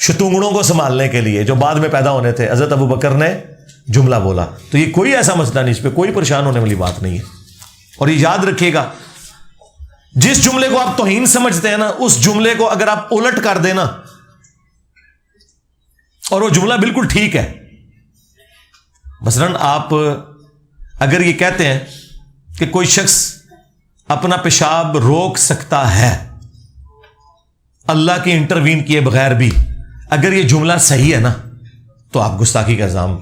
شتونگڑوں کو سنبھالنے کے لیے جو بعد میں پیدا ہونے تھے حضرت ابوبکر نے جملہ بولا. تو یہ کوئی ایسا مسئلہ نہیں, اس پہ کوئی پریشان ہونے والی بات نہیں ہے. اور یہ یاد رکھیے گا, جس جملے کو آپ توہین سمجھتے ہیں نا, اس جملے کو اگر آپ الٹ کر دیں نا اور وہ جملہ بالکل ٹھیک ہے, مثلاً آپ اگر یہ کہتے ہیں کہ کوئی شخص اپنا پیشاب روک سکتا ہے اللہ کے انٹروین کیے بغیر بھی, اگر یہ جملہ صحیح ہے نا تو آپ گستاخی کا الزام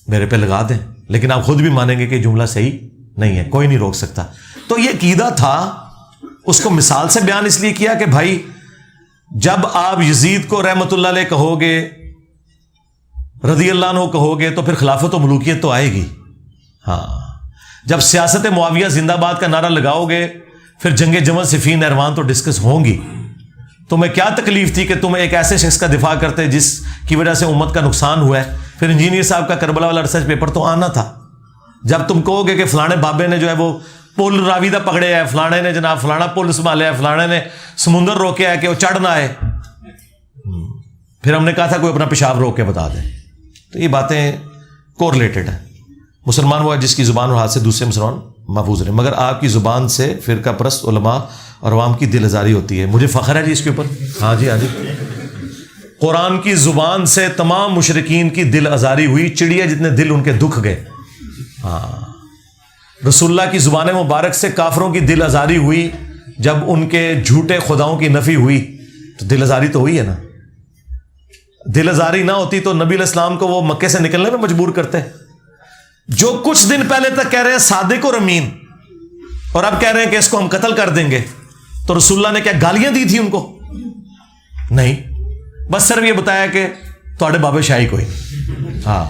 میرے پہ لگا دیں, لیکن آپ خود بھی مانیں گے کہ جملہ صحیح نہیں ہے, کوئی نہیں روک سکتا. تو یہ عقیدہ تھا, اس کو مثال سے بیان اس لیے کیا کہ بھائی جب آپ یزید کو رحمت اللہ علیہ کہو گے, رضی اللہ عنہ کہو گے, تو پھر خلافت و ملوکیت تو آئے گی. ہاں, جب سیاست معاویہ زندہ باد کا نعرہ لگاؤ گے, پھر جنگ جمل صفین نہروان تو ڈسکس ہوں گی. تمہیں کیا تکلیف تھی کہ تم ایک ایسے شخص کا دفاع کرتے جس کی وجہ سے امت کا نقصان ہوا ہے. پھر انجینئر صاحب کا کربلا والا ریسرچ پیپر تو آنا تھا. جب تم کہو گے کہ فلانے بابے نے جو ہے وہ پل راویدہ پکڑے ہے, فلانے نے جناب فلانا پل سنبھالے ہے, فلانے نے سمندر روکے ہے کہ وہ چڑھ نہ آئے, پھر ہم نے کہا تھا کوئی اپنا پیشاب روک کے بتا دے. تو یہ باتیں کوریلیٹڈ ہیں. مسلمان وہ ہے جس کی زبان اور ہاتھ سے دوسرے مسلمان محفوظ رہے, مگر آپ کی زبان سے فرقہ پرست علماء اور عوام کی دل آزاری ہوتی ہے. مجھے فخر ہے جی اس کے اوپر. ہاں جی, ہاں جی, قرآن کی زبان سے تمام مشرکین کی دل آزاری ہوئی, چڑیا جتنے دل ان کے دکھ گئے. ہاں, رسول اللہ کی زبان مبارک سے کافروں کی دل آزاری ہوئی, جب ان کے جھوٹے خداؤں کی نفی ہوئی تو دل آزاری تو ہوئی ہے نا. دل آزاری نہ ہوتی تو نبی علیہ السلام کو وہ مکے سے نکلنے میں مجبور کرتے. جو کچھ دن پہلے تک کہہ رہے ہیں صادق اور امین, اور اب کہہ رہے ہیں کہ اس کو ہم قتل کر دیں گے, تو رسول اللہ نے کیا گالیاں دی تھی ان کو؟ نہیں, بس صرف یہ بتایا کہ تھوڑے بابے شاہی کوئی نہیں. ہاں,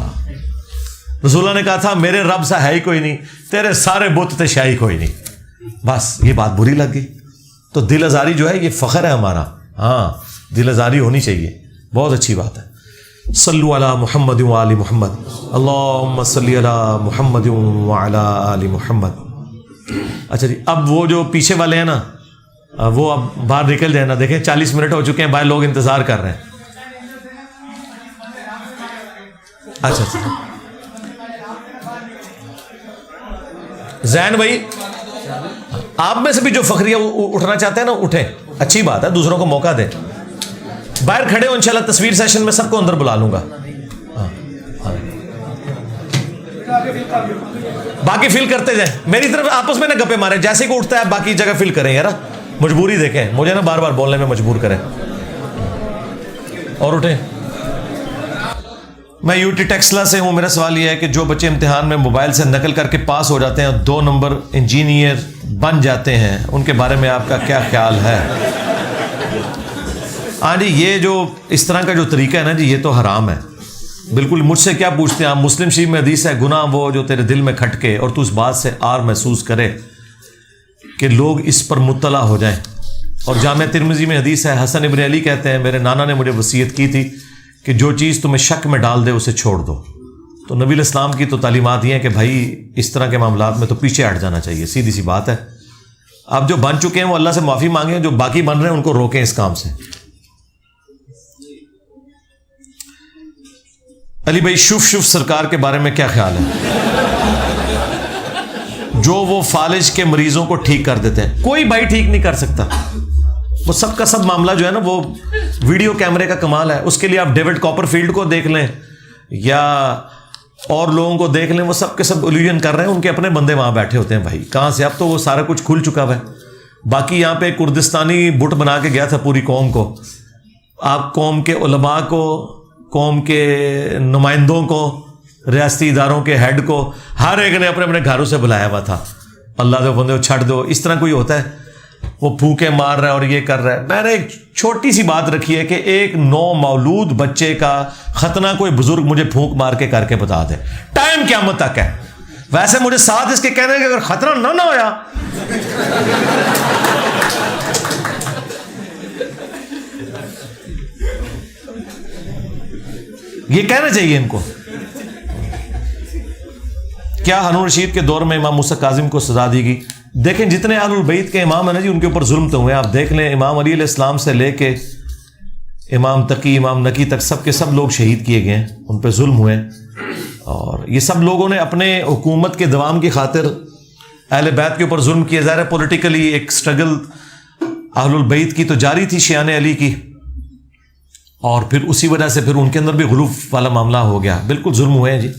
رسول اللہ نے کہا تھا میرے رب سا ہے ہی کوئی نہیں, تیرے سارے بت تے شاہی کوئی نہیں. بس یہ بات بری لگ گئی. تو دل آزاری جو ہے یہ فخر ہے ہمارا. ہاں, دل آزاری ہونی چاہیے, بہت اچھی بات ہے. صلو علی محمد و آل محمد, اللہم صلی علی محمد و علی آل محمد. اچھا جی, اب وہ جو پیچھے والے ہیں نا وہ اب باہر نکل جائیں نا. دیکھیں 40 منٹ ہو چکے ہیں, باہر لوگ انتظار کر رہے ہیں. اچھا اچھا, زین بھائی آپ میں سے بھی جو فخریہ اٹھنا چاہتے ہیں نا اٹھیں, اچھی بات ہے, دوسروں کو موقع دیں. باہر کھڑے ہو, انشاءاللہ تصویر سیشن میں سب کو اندر بلا لوں گا. باقی فل کرتے جائیں, میری طرف آپس میں نہ گپے مارے, جیسے کو اٹھتا ہے باقی جگہ فل کریں یار. مجبوری دیکھیں, مجھے نا بار بار بولنے میں مجبور کریں. اور اٹھیں. میں یو ٹی ٹیکسلا سے ہوں. میرا سوال یہ ہے کہ جو بچے امتحان میں موبائل سے نقل کر کے پاس ہو جاتے ہیں, 2 نمبر انجینئر بن جاتے ہیں, ان کے بارے میں آپ کا کیا خیال ہے؟ ہاں جی, یہ جو اس طرح کا جو طریقہ ہے نا جی, یہ تو حرام ہے بالکل. مجھ سے کیا پوچھتے ہیں آپ؟ مسلم شریف میں حدیث ہے, گناہ وہ جو تیرے دل میں کھٹکے اور تو اس بات سے آر محسوس کرے کہ لوگ اس پر مطلع ہو جائیں. اور جامع ترمذی میں حدیث ہے, حسن ابن علی کہتے ہیں میرے نانا نے مجھے وصیت کی تھی کہ جو چیز تمہیں شک میں ڈال دے اسے چھوڑ دو. تو نبی علیہ السلام کی تو تعلیمات یہ ہیں کہ بھائی اس طرح کے معاملات میں تو پیچھے ہٹ جانا چاہیے, سیدھی سی بات ہے. آپ جو بن چکے ہیں وہ اللہ سے معافی مانگیں, جو باقی بن رہے ہیں ان کو روکیں اس کام سے. علی بھائی شف سرکار کے بارے میں کیا خیال ہے؟ جو وہ فالج کے مریضوں کو ٹھیک کر دیتے ہیں. کوئی بھائی ٹھیک نہیں کر سکتا, وہ سب کا سب معاملہ جو ہے نا وہ ویڈیو کیمرے کا کمال ہے. اس کے لیے آپ ڈیوڈ کاپر فیلڈ کو دیکھ لیں یا اور لوگوں کو دیکھ لیں, وہ سب کے سب الوژن کر رہے ہیں, ان کے اپنے بندے وہاں بیٹھے ہوتے ہیں. بھائی کہاں سے؟ اب تو وہ سارا کچھ کھل چکا ہوا ہے. باقی یہاں پہ کردستانی بٹ بنا کے گیا تھا پوری قوم کو. آپ قوم کے علماء کو, قوم کے نمائندوں کو, ریاستی اداروں کے ہیڈ کو, ہر ایک نے اپنے اپنے گھروں سے بلایا ہوا تھا. اللہ دے بندے چھڑ دو, اس طرح کوئی ہوتا ہے؟ وہ پھونکے مار رہا ہے اور یہ کر رہا ہے. میں نے ایک چھوٹی سی بات رکھی ہے کہ ایک نو مولود بچے کا ختنہ کوئی بزرگ مجھے پھونک مار کے کر کے بتا دے, ٹائم قیامت تک ہے. ویسے مجھے ساتھ اس کے کہنے کہ اگر ختنہ نہ ہویا یہ کہنا چاہیے ان کو. کیا ہارون رشید کے دور میں امام موسیٰ کاظم کو سزا دی گئی؟ دیکھیں جتنے اہل البیت کے امام ہیں نا جی, ان کے اوپر ظلم تو ہوئے. آپ دیکھ لیں امام علی علیہ السلام سے لے کے امام تقی, امام نقی تک سب کے سب لوگ شہید کیے گئے ہیں, ان پہ ظلم ہوئے. اور یہ سب لوگوں نے اپنے حکومت کے دوام کی خاطر اہل بیت کے اوپر ظلم کیا. ظاہر ہے پولیٹیکلی ایک سٹرگل اہل البیت کی تو جاری تھی شیعان علی کی, اور پھر اسی وجہ سے پھر ان کے اندر بھی غلوف والا معاملہ ہو گیا. بالکل ظلم ہوئے ہیں جی.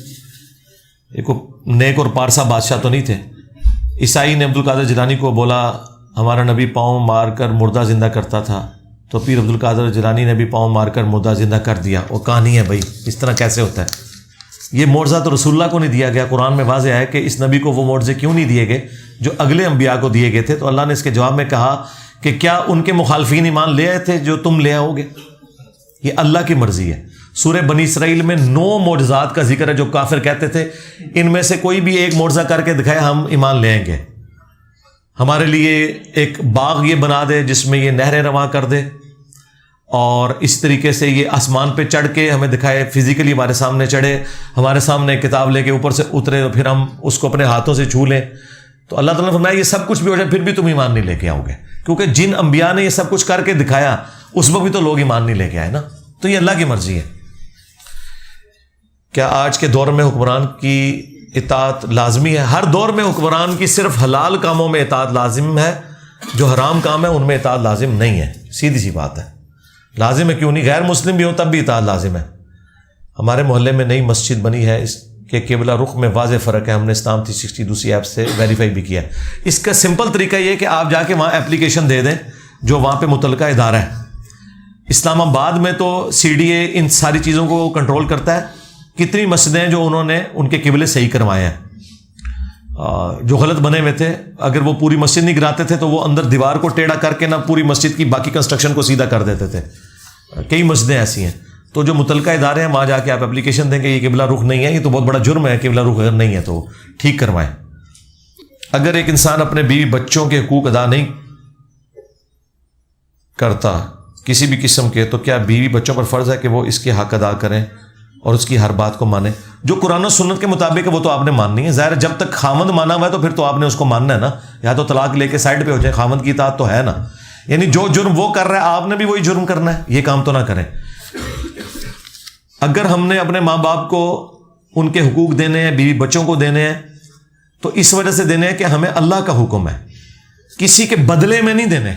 ایک نیک اور پارسا بادشاہ تو نہیں تھے. عیسائی نے عبدالقادر جیلانی کو بولا ہمارا نبی پاؤں مار کر مردہ زندہ کرتا تھا, تو پیر عبدالقادر جیلانی نے بھی پاؤں مار کر مردہ زندہ کر دیا. وہ کہانی ہے بھائی, اس طرح کیسے ہوتا ہے؟ یہ معجزہ تو رسول اللہ کو نہیں دیا گیا. قرآن میں واضح ہے کہ اس نبی کو وہ معجزے کیوں نہیں دیے گئے جو اگلے انبیاء کو دیے گئے تھے. تو اللہ نے اس کے جواب میں کہا کہ کیا ان کے مخالفین ایمان لے آئے تھے جو تم لے آؤ گے؟ یہ اللہ کی مرضی ہے. سورہ بنی اسرائیل میں 9 معجزات کا ذکر ہے جو کافر کہتے تھے ان میں سے کوئی بھی ایک معجزہ کر کے دکھائے ہم ایمان لے آئیں گے. ہمارے لیے ایک باغ یہ بنا دے جس میں یہ نہریں رواں کر دے, اور اس طریقے سے یہ آسمان پہ چڑھ کے ہمیں دکھائے, فزیکلی ہمارے سامنے چڑھے, ہمارے سامنے کتاب لے کے اوپر سے اترے, تو پھر ہم اس کو اپنے ہاتھوں سے چھو لیں. تو اللہ تعالیٰ نے فرمایا یہ سب کچھ بھی ہو جائے پھر بھی تم ایمان نہیں لے کے آؤ گے, کیونکہ جن انبیاء نے یہ سب کچھ کر کے دکھایا اس وقت بھی تو لوگ ایمان نہیں لے کے آئے نا. تو یہ اللہ کی مرضی ہے. کیا آج کے دور میں حکمران کی اطاعت لازمی ہے؟ ہر دور میں حکمران کی صرف حلال کاموں میں اطاعت لازم ہے, جو حرام کام ہے ان میں اطاعت لازم نہیں ہے. سیدھی سی بات ہے. لازم ہے کیوں نہیں, غیر مسلم بھی ہو تب بھی اطاعت لازم ہے. ہمارے محلے میں نئی مسجد بنی ہے, اس کے قبلہ رخ میں واضح فرق ہے. ہم نے اسلام 360 دوسری ایپ سے ویریفائی بھی کیا ہے. اس کا سمپل طریقہ یہ کہ آپ جا کے وہاں اپلیکیشن دے دیں جو وہاں پہ متعلقہ ادارہ ہے. اسلام آباد میں تو CDA ان ساری چیزوں کو کنٹرول کرتا ہے. کتنی مسجدیں جو انہوں نے ان کے قبلے صحیح کروائے ہیں, جو غلط بنے ہوئے تھے, اگر وہ پوری مسجد نہیں گراتے تھے تو وہ اندر دیوار کو ٹیڑھا کر کے نہ پوری مسجد کی باقی کنسٹرکشن کو سیدھا کر دیتے تھے. کئی مسجدیں ایسی ہیں. تو جو متعلقہ ادارے ہیں وہاں جا کے آپ اپلیکیشن دیں کہ یہ قبلہ رخ نہیں ہے, یہ تو بہت بڑا جرم ہے, قبلہ رخ اگر نہیں ہے تو ٹھیک کروائیں. اگر ایک انسان اپنے بیوی بچوں کے حقوق ادا نہیں کرتا کسی بھی قسم کے, تو کیا بیوی بچوں پر فرض ہے کہ وہ اس کے حق ادا کریں اور اس کی ہر بات کو مانیں؟ جو قرآن و سنت کے مطابق ہے وہ تو آپ نے ماننی ہے. ظاہر جب تک خاوند مانا ہوا ہے تو پھر تو آپ نے اس کو ماننا ہے نا. یا تو طلاق لے کے سائڈ پہ ہو جائے, خاوند کی اطاعت تو ہے نا. یعنی جو جرم وہ کر رہا ہے آپ نے بھی وہی جرم کرنا ہے, یہ کام تو نہ کریں. اگر ہم نے اپنے ماں باپ کو ان کے حقوق دینے ہیں, بیوی بچوں کو دینے ہیں, تو اس وجہ سے دینے ہیں کہ ہمیں اللہ کا حکم ہے, کسی کے بدلے میں نہیں دینے.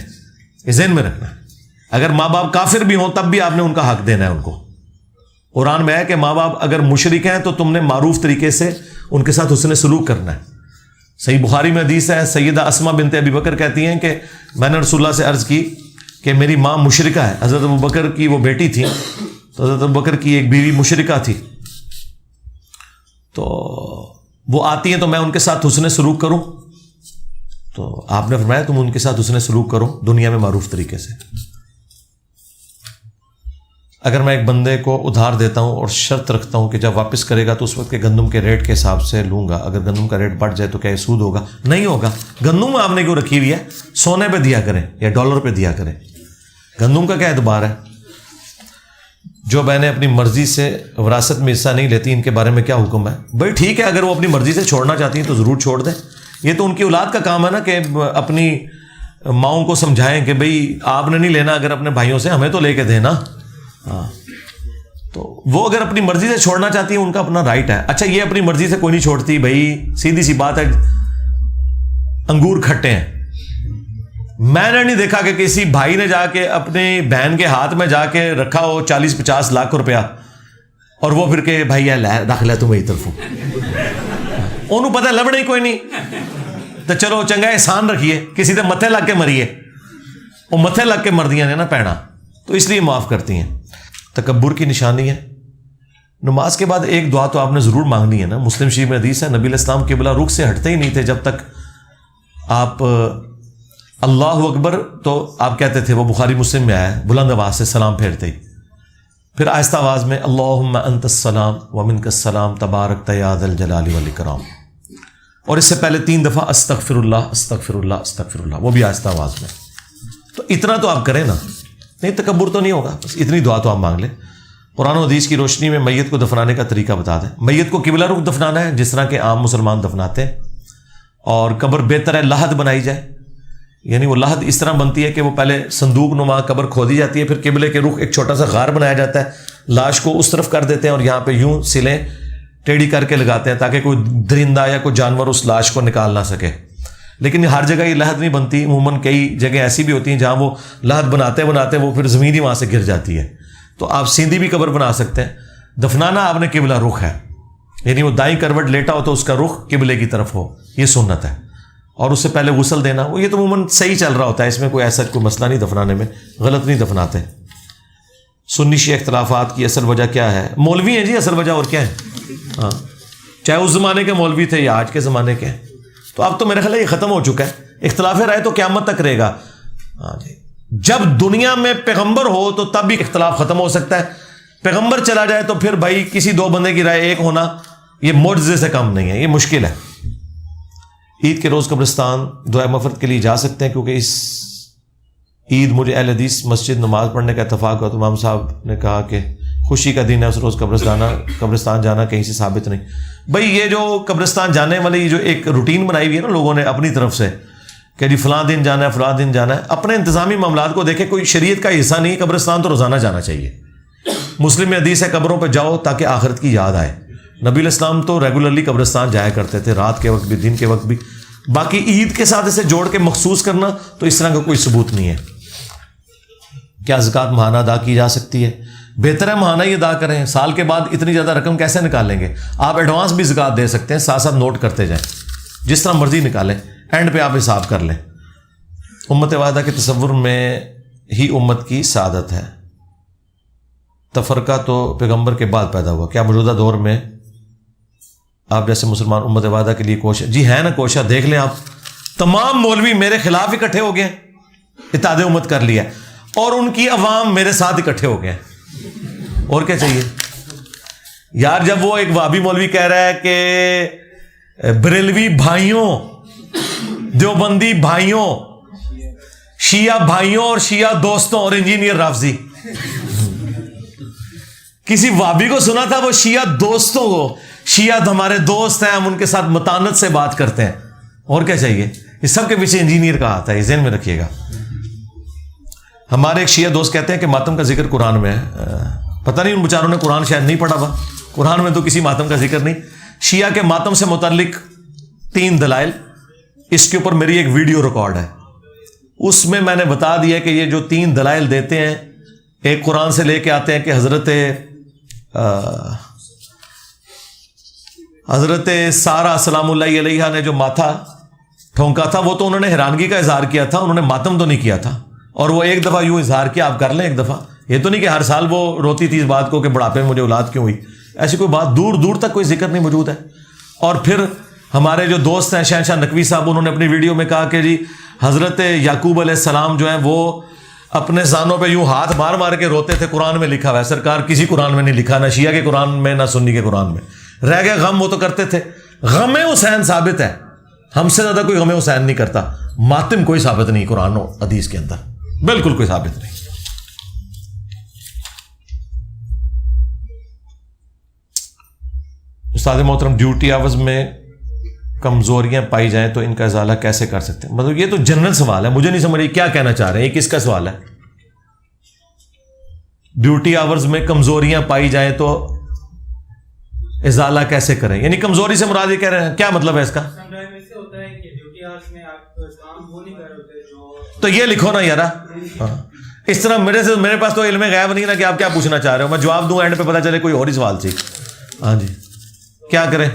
یہ ذہن میں رکھنا ہے. اگر ماں باپ کافر بھی ہوں تب بھی آپ نے ان کا حق دینا ہے ان کو. قرآن میں ہے کہ ماں باپ اگر مشرک ہیں تو تم نے معروف طریقے سے ان کے ساتھ حسن سلوک کرنا ہے. صحیح بخاری میں حدیث ہے, سیدہ اسماء بنت ابی بکر کہتی ہیں کہ میں نے رسول اللہ سے عرض کی کہ میری ماں مشرکہ ہے. حضرت ابو بکر کی وہ بیٹی تھی, تو حضرت ابو بکر کی ایک بیوی مشرکہ تھی, تو وہ آتی ہیں تو میں ان کے ساتھ حسن سلوک کروں؟ تو آپ نے فرمایا تم ان کے ساتھ حسن سلوک کرو دنیا میں معروف طریقے سے. اگر میں ایک بندے کو ادھار دیتا ہوں اور شرط رکھتا ہوں کہ جب واپس کرے گا تو اس وقت کے گندم کے ریٹ کے حساب سے لوں گا, اگر گندم کا ریٹ بڑھ جائے تو کیا یہ سود ہوگا؟ نہیں ہوگا. گندم آپ نے کیوں رکھی ہوئی ہے؟ سونے پہ دیا کریں یا ڈالر پہ دیا کریں. گندم کا کیا اعتبار ہے؟ جو بہنیں اپنی مرضی سے وراثت میں حصہ نہیں لیتی ان کے بارے میں کیا حکم ہے؟ بھائی ٹھیک ہے, اگر وہ اپنی مرضی سے چھوڑنا چاہتی ہیں تو ضرور چھوڑ دیں. یہ تو ان کی اولاد کا کام ہے نا کہ اپنی ماؤں کو سمجھائیں کہ بھئی آپ نے نہیں لینا اگر اپنے بھائیوں سے, ہمیں تو لے کے دینا. ہاں, تو وہ اگر اپنی مرضی سے چھوڑنا چاہتی ہیں ان کا اپنا رائٹ ہے. اچھا یہ اپنی مرضی سے کوئی نہیں چھوڑتی, بھائی سیدھی سی بات ہے, انگور کھٹے ہیں. میں نے نہیں دیکھا کہ کسی بھائی نے جا کے اپنی بہن کے ہاتھ میں جا کے رکھا ہو 40-50 لاکھ روپیہ, اور وہ پھر کہ بھائی رکھ لے تو میری طرف انہوں پتہ لبنا ہی کوئی نہیں, تو چلو چنگا احسان رکھیے, کسی سے متھے لگ کے مریے. وہ متھے لگ کے مردیاں نے نا پینا, تو اس لیے معاف کرتی ہیں. تکبر کی نشانی ہے. نماز کے بعد ایک دعا تو آپ نے ضرور مانگنی ہے نا. مسلم شریف میں حدیث ہے نبی علیہ السلام قبلہ رخ سے ہٹتے ہی نہیں تھے جب تک آپ اللہ اکبر تو آپ کہتے تھے, وہ بخاری مسلم میں آیا ہے, بلند آواز سے سلام پھیرتے ہی, پھر آہستہ آواز میں اللہم انت السلام ومنک السلام تبارک یا ذا الجلال والاکرام, اور اس سے پہلے 3 دفعہ استغفر اللہ استغفر اللہ استغفر اللہ, وہ بھی آہستہ آواز میں. تو اتنا تو آپ کریں نا, نہیں تکبر تو نہیں ہوگا, بس اتنی دعا تو آپ مانگ لیں. قرآن و حدیث کی روشنی میں میت کو دفنانے کا طریقہ بتا دیں. میت کو قبلہ رخ دفنانا ہے جس طرح کے عام مسلمان دفناتے ہیں, اور قبر بہتر ہے لحد بنائی جائے. یعنی وہ لحد اس طرح بنتی ہے کہ وہ پہلے صندوق نما قبر کھودی جاتی ہے, پھر قبلے کے رخ ایک چھوٹا سا غار بنایا جاتا ہے, لاش کو اس طرف کر دیتے ہیں اور یہاں پہ یوں سلیں ٹیڑھی کر کے لگاتے ہیں تاکہ کوئی درندہ یا کوئی جانور اس لاش کو نکال نہ سکے. لیکن ہر جگہ یہ لحد نہیں بنتی. عموماً کئی جگہ ایسی بھی ہوتی ہیں جہاں وہ لحد بناتے بناتے وہ پھر زمین ہی وہاں سے گر جاتی ہے. تو آپ سیدھی بھی قبر بنا سکتے ہیں. دفنانا آپ نے قبلہ رخ ہے, یعنی وہ دائیں کروٹ لیٹا ہو تو اس کا رخ قبلے کی طرف ہو, یہ سنت ہے. اور اس سے پہلے غسل دینا, وہ یہ تو عموماً صحیح چل رہا ہوتا ہے, اس میں کوئی ایسا کوئی مسئلہ نہیں دفنانے میں, غلط نہیں دفناتے. سنی شیعہ اختلافات کی اصل وجہ کیا ہے؟ مولوی ہیں جی اصل وجہ, اور کیا ہے؟ ہاں, چاہے اس زمانے کے مولوی تھے یا آج کے زمانے کے ہیں. تو اب تو میرے خیال ہے یہ ختم ہو چکا ہے. اختلاف رائے تو قیامت تک رہے گا. ہاں جی, جب دنیا میں پیغمبر ہو تو تب بھی اختلاف ختم ہو سکتا ہے. پیغمبر چلا جائے تو پھر بھائی کسی دو بندے کی رائے ایک ہونا یہ معجزے سے کم نہیں ہے, یہ مشکل ہے. عید کے روز قبرستان دعائے مغفرت کے لیے جا سکتے ہیں, کیونکہ اس عید مجھے اہل حدیث مسجد نماز پڑھنے کا اتفاق ہوا. تو امام صاحب نے کہا کہ خوشی کا دن ہے, اس روز قبرستان جانا کہیں سے ثابت نہیں. بھائی یہ جو قبرستان جانے والی جو ایک روٹین بنائی ہوئی ہے نا لوگوں نے اپنی طرف سے کہ جی فلاں دن جانا ہے فلاں دن جانا ہے, اپنے انتظامی معاملات کو دیکھیں. کوئی شریعت کا حصہ نہیں, قبرستان تو روزانہ جانا چاہیے. مسلم میں حدیث ہے قبروں پہ جاؤ تاکہ آخرت کی یاد آئے. نبی علیہ السلام تو ریگولرلی قبرستان جایا کرتے تھے, رات کے وقت بھی دن کے وقت بھی. باقی عید کے ساتھ اسے جوڑ کے مخصوص کرنا تو اس طرح کا کوئی ثبوت نہیں ہے. کیا زکوٰۃ ماہانہ ادا کی جا سکتی ہے؟ بہتر ہے ماہانہ ہی ادا کریں. سال کے بعد اتنی زیادہ رقم کیسے نکالیں گے؟ آپ ایڈوانس بھی زکوٰۃ دے سکتے ہیں, ساتھ ساتھ نوٹ کرتے جائیں, جس طرح مرضی نکالیں, اینڈ پہ آپ حساب کر لیں. امت واحدہ کے تصور میں ہی امت کی سعادت ہے. تفرقہ تو پیغمبر کے بعد پیدا ہوا. کیا موجودہ دور میں آپ جیسے مسلمان امت واحدہ کے لیے کوشش؟ جی ہے نا کوشش. دیکھ لیں آپ, تمام مولوی میرے خلاف اکٹھے ہو گئے, اتحاد امت کر لیا, اور ان کی عوام میرے ساتھ اکٹھے ہو گئے. اور کیا چاہیے یار؟ جب وہ ایک وہابی مولوی کہہ رہا ہے کہ بریلوی بھائیوں, دیوبندی بھائیوں, شیعہ بھائیوں اور شیعہ دوستوں, اور انجینئر رافضی, کسی وہابی کو سنا تھا وہ شیعہ دوستوں کو, شیعہ ہمارے دوست ہیں, ہم ان کے ساتھ متانت سے بات کرتے ہیں. اور کیا چاہیے؟ اس سب کے پیچھے انجینئر کا ہاتھ ہے, یہ ذہن میں رکھیے گا. ہمارے ایک شیعہ دوست کہتے ہیں کہ ماتم کا ذکر قرآن میں ہے. پتہ نہیں ان بیچاروں نے قرآن شاید نہیں پڑھا ہوا, قرآن میں تو کسی ماتم کا ذکر نہیں. شیعہ کے ماتم سے متعلق 3 دلائل, اس کے اوپر میری ایک ویڈیو ریکارڈ ہے, اس میں میں نے بتا دیا کہ یہ جو 3 دلائل دیتے ہیں, ایک قرآن سے لے کے آتے ہیں کہ حضرت سارہ سلام اللہ علیہا نے جو ماتھا ٹھونکا تھا وہ تو انہوں نے حیرانگی کا اظہار کیا تھا, انہوں نے ماتم تو نہیں کیا تھا. اور وہ ایک دفعہ یوں اظہار کیا, آپ کر لیں ایک دفعہ, یہ تو نہیں کہ ہر سال وہ روتی تھی اس بات کو کہ بڑھاپے میں مجھے اولاد کیوں ہوئی. ایسی کوئی بات دور دور تک کوئی ذکر نہیں موجود ہے. اور پھر ہمارے جو دوست ہیں شہنشاہ نقوی صاحب, انہوں نے اپنی ویڈیو میں کہا کہ جی حضرت یعقوب علیہ السلام جو ہیں وہ اپنے زانوں پہ یوں ہاتھ مار مار کے روتے تھے, قرآن میں لکھا ہوا ہے. سرکار کسی قرآن میں نہیں لکھا, نہ شیعہ کے قرآن میں نہ سنی کے قرآن میں. رہ گئے غم, وہ تو کرتے تھے. غم حسین ثابت ہے, ہم سے زیادہ کوئی غم حسین نہیں کرتا. ماتم کوئی ثابت نہیں قرآن و حدیث کے اندر, بالکل کوئی ثابت نہیں. استاد محترم, ڈیوٹی آورز میں کمزوریاں پائی جائیں تو ان کا ازالہ کیسے کر سکتے ہیں؟ مطلب یہ تو جنرل سوال ہے, مجھے نہیں سمجھ کیا کہنا چاہ رہے ہیں, یہ کس کا سوال ہے؟ ڈیوٹی آورز میں کمزوریاں پائی جائیں تو ازالہ کیسے کریں؟ یعنی کمزوری سے مراد یہ کہہ رہے ہیں, کیا مطلب ہے اس کا؟ تو یہ لکھو نا یار. ہاں, اس طرح میرے پاس تو علم غیب نہیں نا کہ آپ کیا پوچھنا چاہ رہے ہو, میں جواب دوں اینڈ پہ پتہ چلے کوئی اور ہی سوال تھی. ہاں جی, کیا کریں؟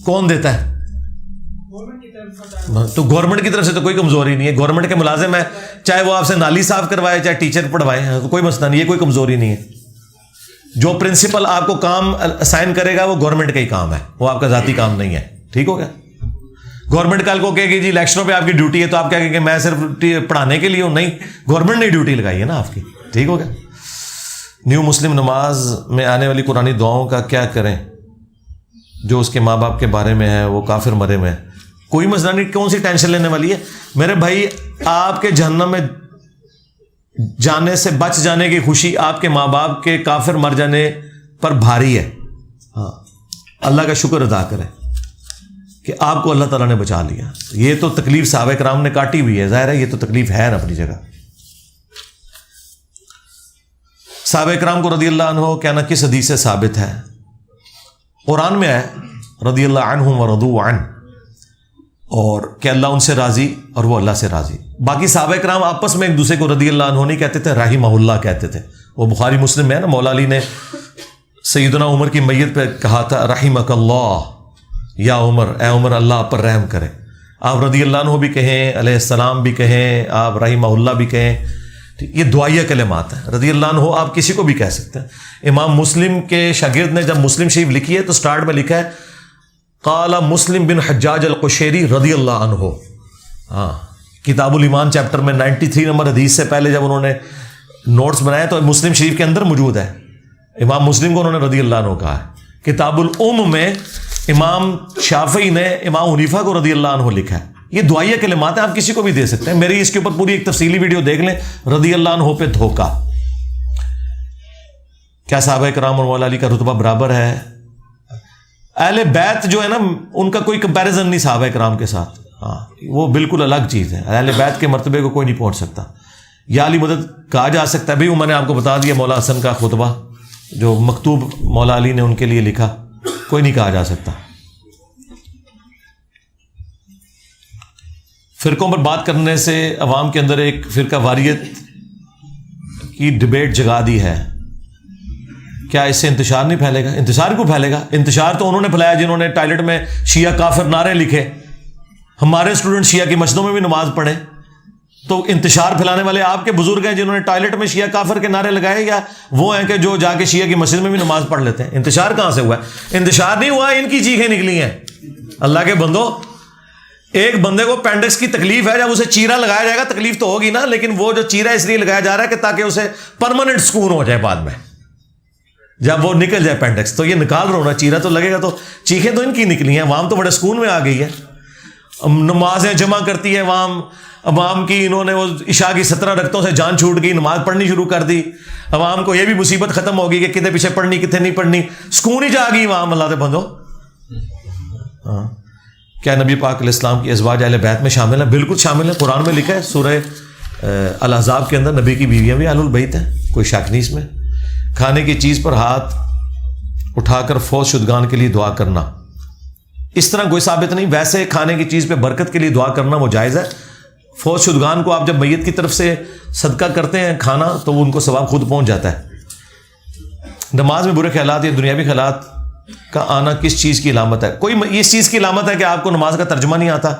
کون دیتا ہے؟ تو گورنمنٹ کی طرف سے تو کوئی کمزوری نہیں ہے. گورنمنٹ کے ملازم ہے, چاہے وہ آپ سے نالی صاف کروائے چاہے ٹیچر پڑھوائے, کوئی مسئلہ نہیں ہے, کوئی کمزوری نہیں ہے. جو پرنسپل آپ کو کام اسائن کرے گا وہ گورنمنٹ کا ہی کام ہے, وہ آپ کا ذاتی کام نہیں ہے. ٹھیک ہو گیا؟ گورنمنٹ کل کو کہے گی جی الیکشنوں پہ آپ کی ڈیوٹی ہے, تو آپ کیا کہیں گے میں صرف پڑھانے کے لیے ہوں؟ نہیں, گورنمنٹ نے ڈیوٹی لگائی ہے نا آپ کی. ٹھیک ہو گیا؟ نیو مسلم نماز میں آنے والی قرآنی دعاؤں کا کیا کریں؟ جو اس کے ماں باپ کے بارے میں ہے وہ کافر مرے میں ہے. کوئی مسئلہ نہیں, کون سی ٹینشن لینے والی ہے میرے بھائی؟ آپ کے جہنم میں جانے سے بچ جانے کی خوشی آپ کے ماں باپ کے کافر مر جانے پر بھاری ہے. ہاں, اللہ کا شکر ادا کریں کہ آپ کو اللہ تعالیٰ نے بچا لیا. یہ تو تکلیف صحابہ کرام نے کاٹی ہوئی ہے, ظاہر ہے یہ تو تکلیف ہے نا اپنی جگہ. صحابہ کرام کو رضی اللہ عنہ کہنا کس حدیث سے ثابت ہے؟ قرآن میں ہے رضی اللہ عنہم ورضوا عنہ، اور کہ اللہ ان سے راضی اور وہ اللہ سے راضی۔ باقی صحابہ کرام آپس میں ایک دوسرے کو رضی اللہ عنہ نہیں کہتے تھے، رحمہ اللہ کہتے تھے۔ وہ بخاری مسلم میں ہے نا، مولا علی نے سیدنا عمر کی میت پہ کہا تھا رحمک اللہ یا عمر، اے عمر اللہ آپ پر رحم کرے۔ آپ رضی اللہ عنہ بھی کہیں، علیہ السلام بھی کہیں، آپ رحمہ اللہ بھی کہیں، یہ دعائیہ کلمات ہیں۔ رضی اللہ عنہ آپ کسی کو بھی کہہ سکتے ہیں۔ امام مسلم کے شاگرد نے جب مسلم شریف لکھی ہے تو سٹارٹ میں لکھا ہے قال مسلم بن حجاج القشیری رضی اللہ عنہ۔ ہاں، کتاب الایمان چیپٹر میں 93 نمبر حدیث سے پہلے جب انہوں نے نوٹس بنائے تو مسلم شریف کے اندر موجود ہے، امام مسلم کو انہوں نے رضی اللہ عنہ کہا ہے۔ کتاب الام میں امام شافعی نے امام حنیفہ کو رضی اللہ عنہ لکھا ہے۔ یہ دعائیہ کلمات ہیں، آپ کسی کو بھی دے سکتے ہیں۔ میری اس کے اوپر پوری ایک تفصیلی ویڈیو دیکھ لیں، رضی اللہ عنہ پہ دھوکہ۔ کیا صحابہ کرام اور مولا علی کا رتبہ برابر ہے؟ اہل بیت جو ہے نا، ان کا کوئی کمپیریزن نہیں صحابہ کرام کے ساتھ، ہاں وہ بالکل الگ چیز ہے۔ اہل بیت کے مرتبے کو کوئی نہیں پہنچ سکتا۔ یا علی مدد کہا جا سکتا ہے بھائی، میں نے آپ کو بتا دیا مولا حسن کا خطبہ جو مکتوب مولا علی نے ان کے لیے لکھا، کوئی نہیں کہا جا سکتا۔ فرقوں پر بات کرنے سے عوام کے اندر ایک فرقہ واریت کی ڈبیٹ جگا دی ہے، کیا اس سے انتشار نہیں پھیلے گا؟ انتشار کیوں پھیلے گا؟ انتشار تو انہوں نے پھیلایا جنہوں نے ٹوائلٹ میں شیعہ کافر نعرے لکھے۔ ہمارے اسٹوڈنٹ شیعہ کی مسجدوں میں بھی نماز پڑھیں، تو انتشار پھیلانے والے آپ کے بزرگ ہیں جنہوں نے ٹوائلٹ میں شیعہ کافر کے نعرے لگائے، یا وہ ہیں کہ جو جا کے شیعہ کی مسجد میں بھی نماز پڑھ لیتے ہیں؟ انتشار کہاں سے ہوا ہے؟ انتشار نہیں ہوا، ان کی چیخیں نکلی ہیں۔ اللہ کے بندو، ایک بندے کو پینڈکس کی تکلیف ہے، جب اسے چیرا لگایا جائے گا تکلیف تو ہوگی نا، لیکن وہ جو چیرا اس لیے لگایا جا رہا ہے کہ تاکہ اسے پرماننٹ سکون ہو جائے بعد میں، جب وہ نکل جائے پینڈکس تو یہ نکال رہا ہونا، چیرا تو لگے گا۔ تو چیخیں تو ان کی نکلی ہیں، عوام تو بڑے سکون میں آ گئی ہے، نمازیں جمع کرتی ہے عوام کی، انہوں نے وہ عشاء کی 17 رکعتوں سے جان چھوٹ گئی، نماز پڑھنی شروع کر دی، عوام کو یہ بھی مصیبت ختم ہوگی کہ کتنے پیچھے پڑھنی کتنے نہیں پڑھنی، سکون ہی جا گئی عوام۔ اللہ دے بندو، ہاں کیا نبی پاک علیہ السلام کی ازواج اہل بیت میں شامل ہیں؟ بالکل شامل ہیں، قرآن میں لکھا ہے سورہ الاحزاب کے اندر نبی کی بیویاں بھی اہل البیت ہیں، کوئی شک نہیں اس میں۔ کھانے کی چیز پر ہاتھ اٹھا کر فوت شدگان کے لیے دعا کرنا اس طرح کوئی ثابت نہیں، ویسے کھانے کی چیز پہ برکت کے لیے دعا کرنا وہ جائز ہے۔ فوت شدگان کو آپ جب میت کی طرف سے صدقہ کرتے ہیں کھانا تو وہ ان کو ثواب خود پہنچ جاتا ہے۔ نماز میں برے خیالات یا دنیاوی خیالات کا آنا کس چیز کی علامت ہے؟ کوئی اس چیز کی علامت ہے کہ آپ کو نماز کا ترجمہ نہیں آتا،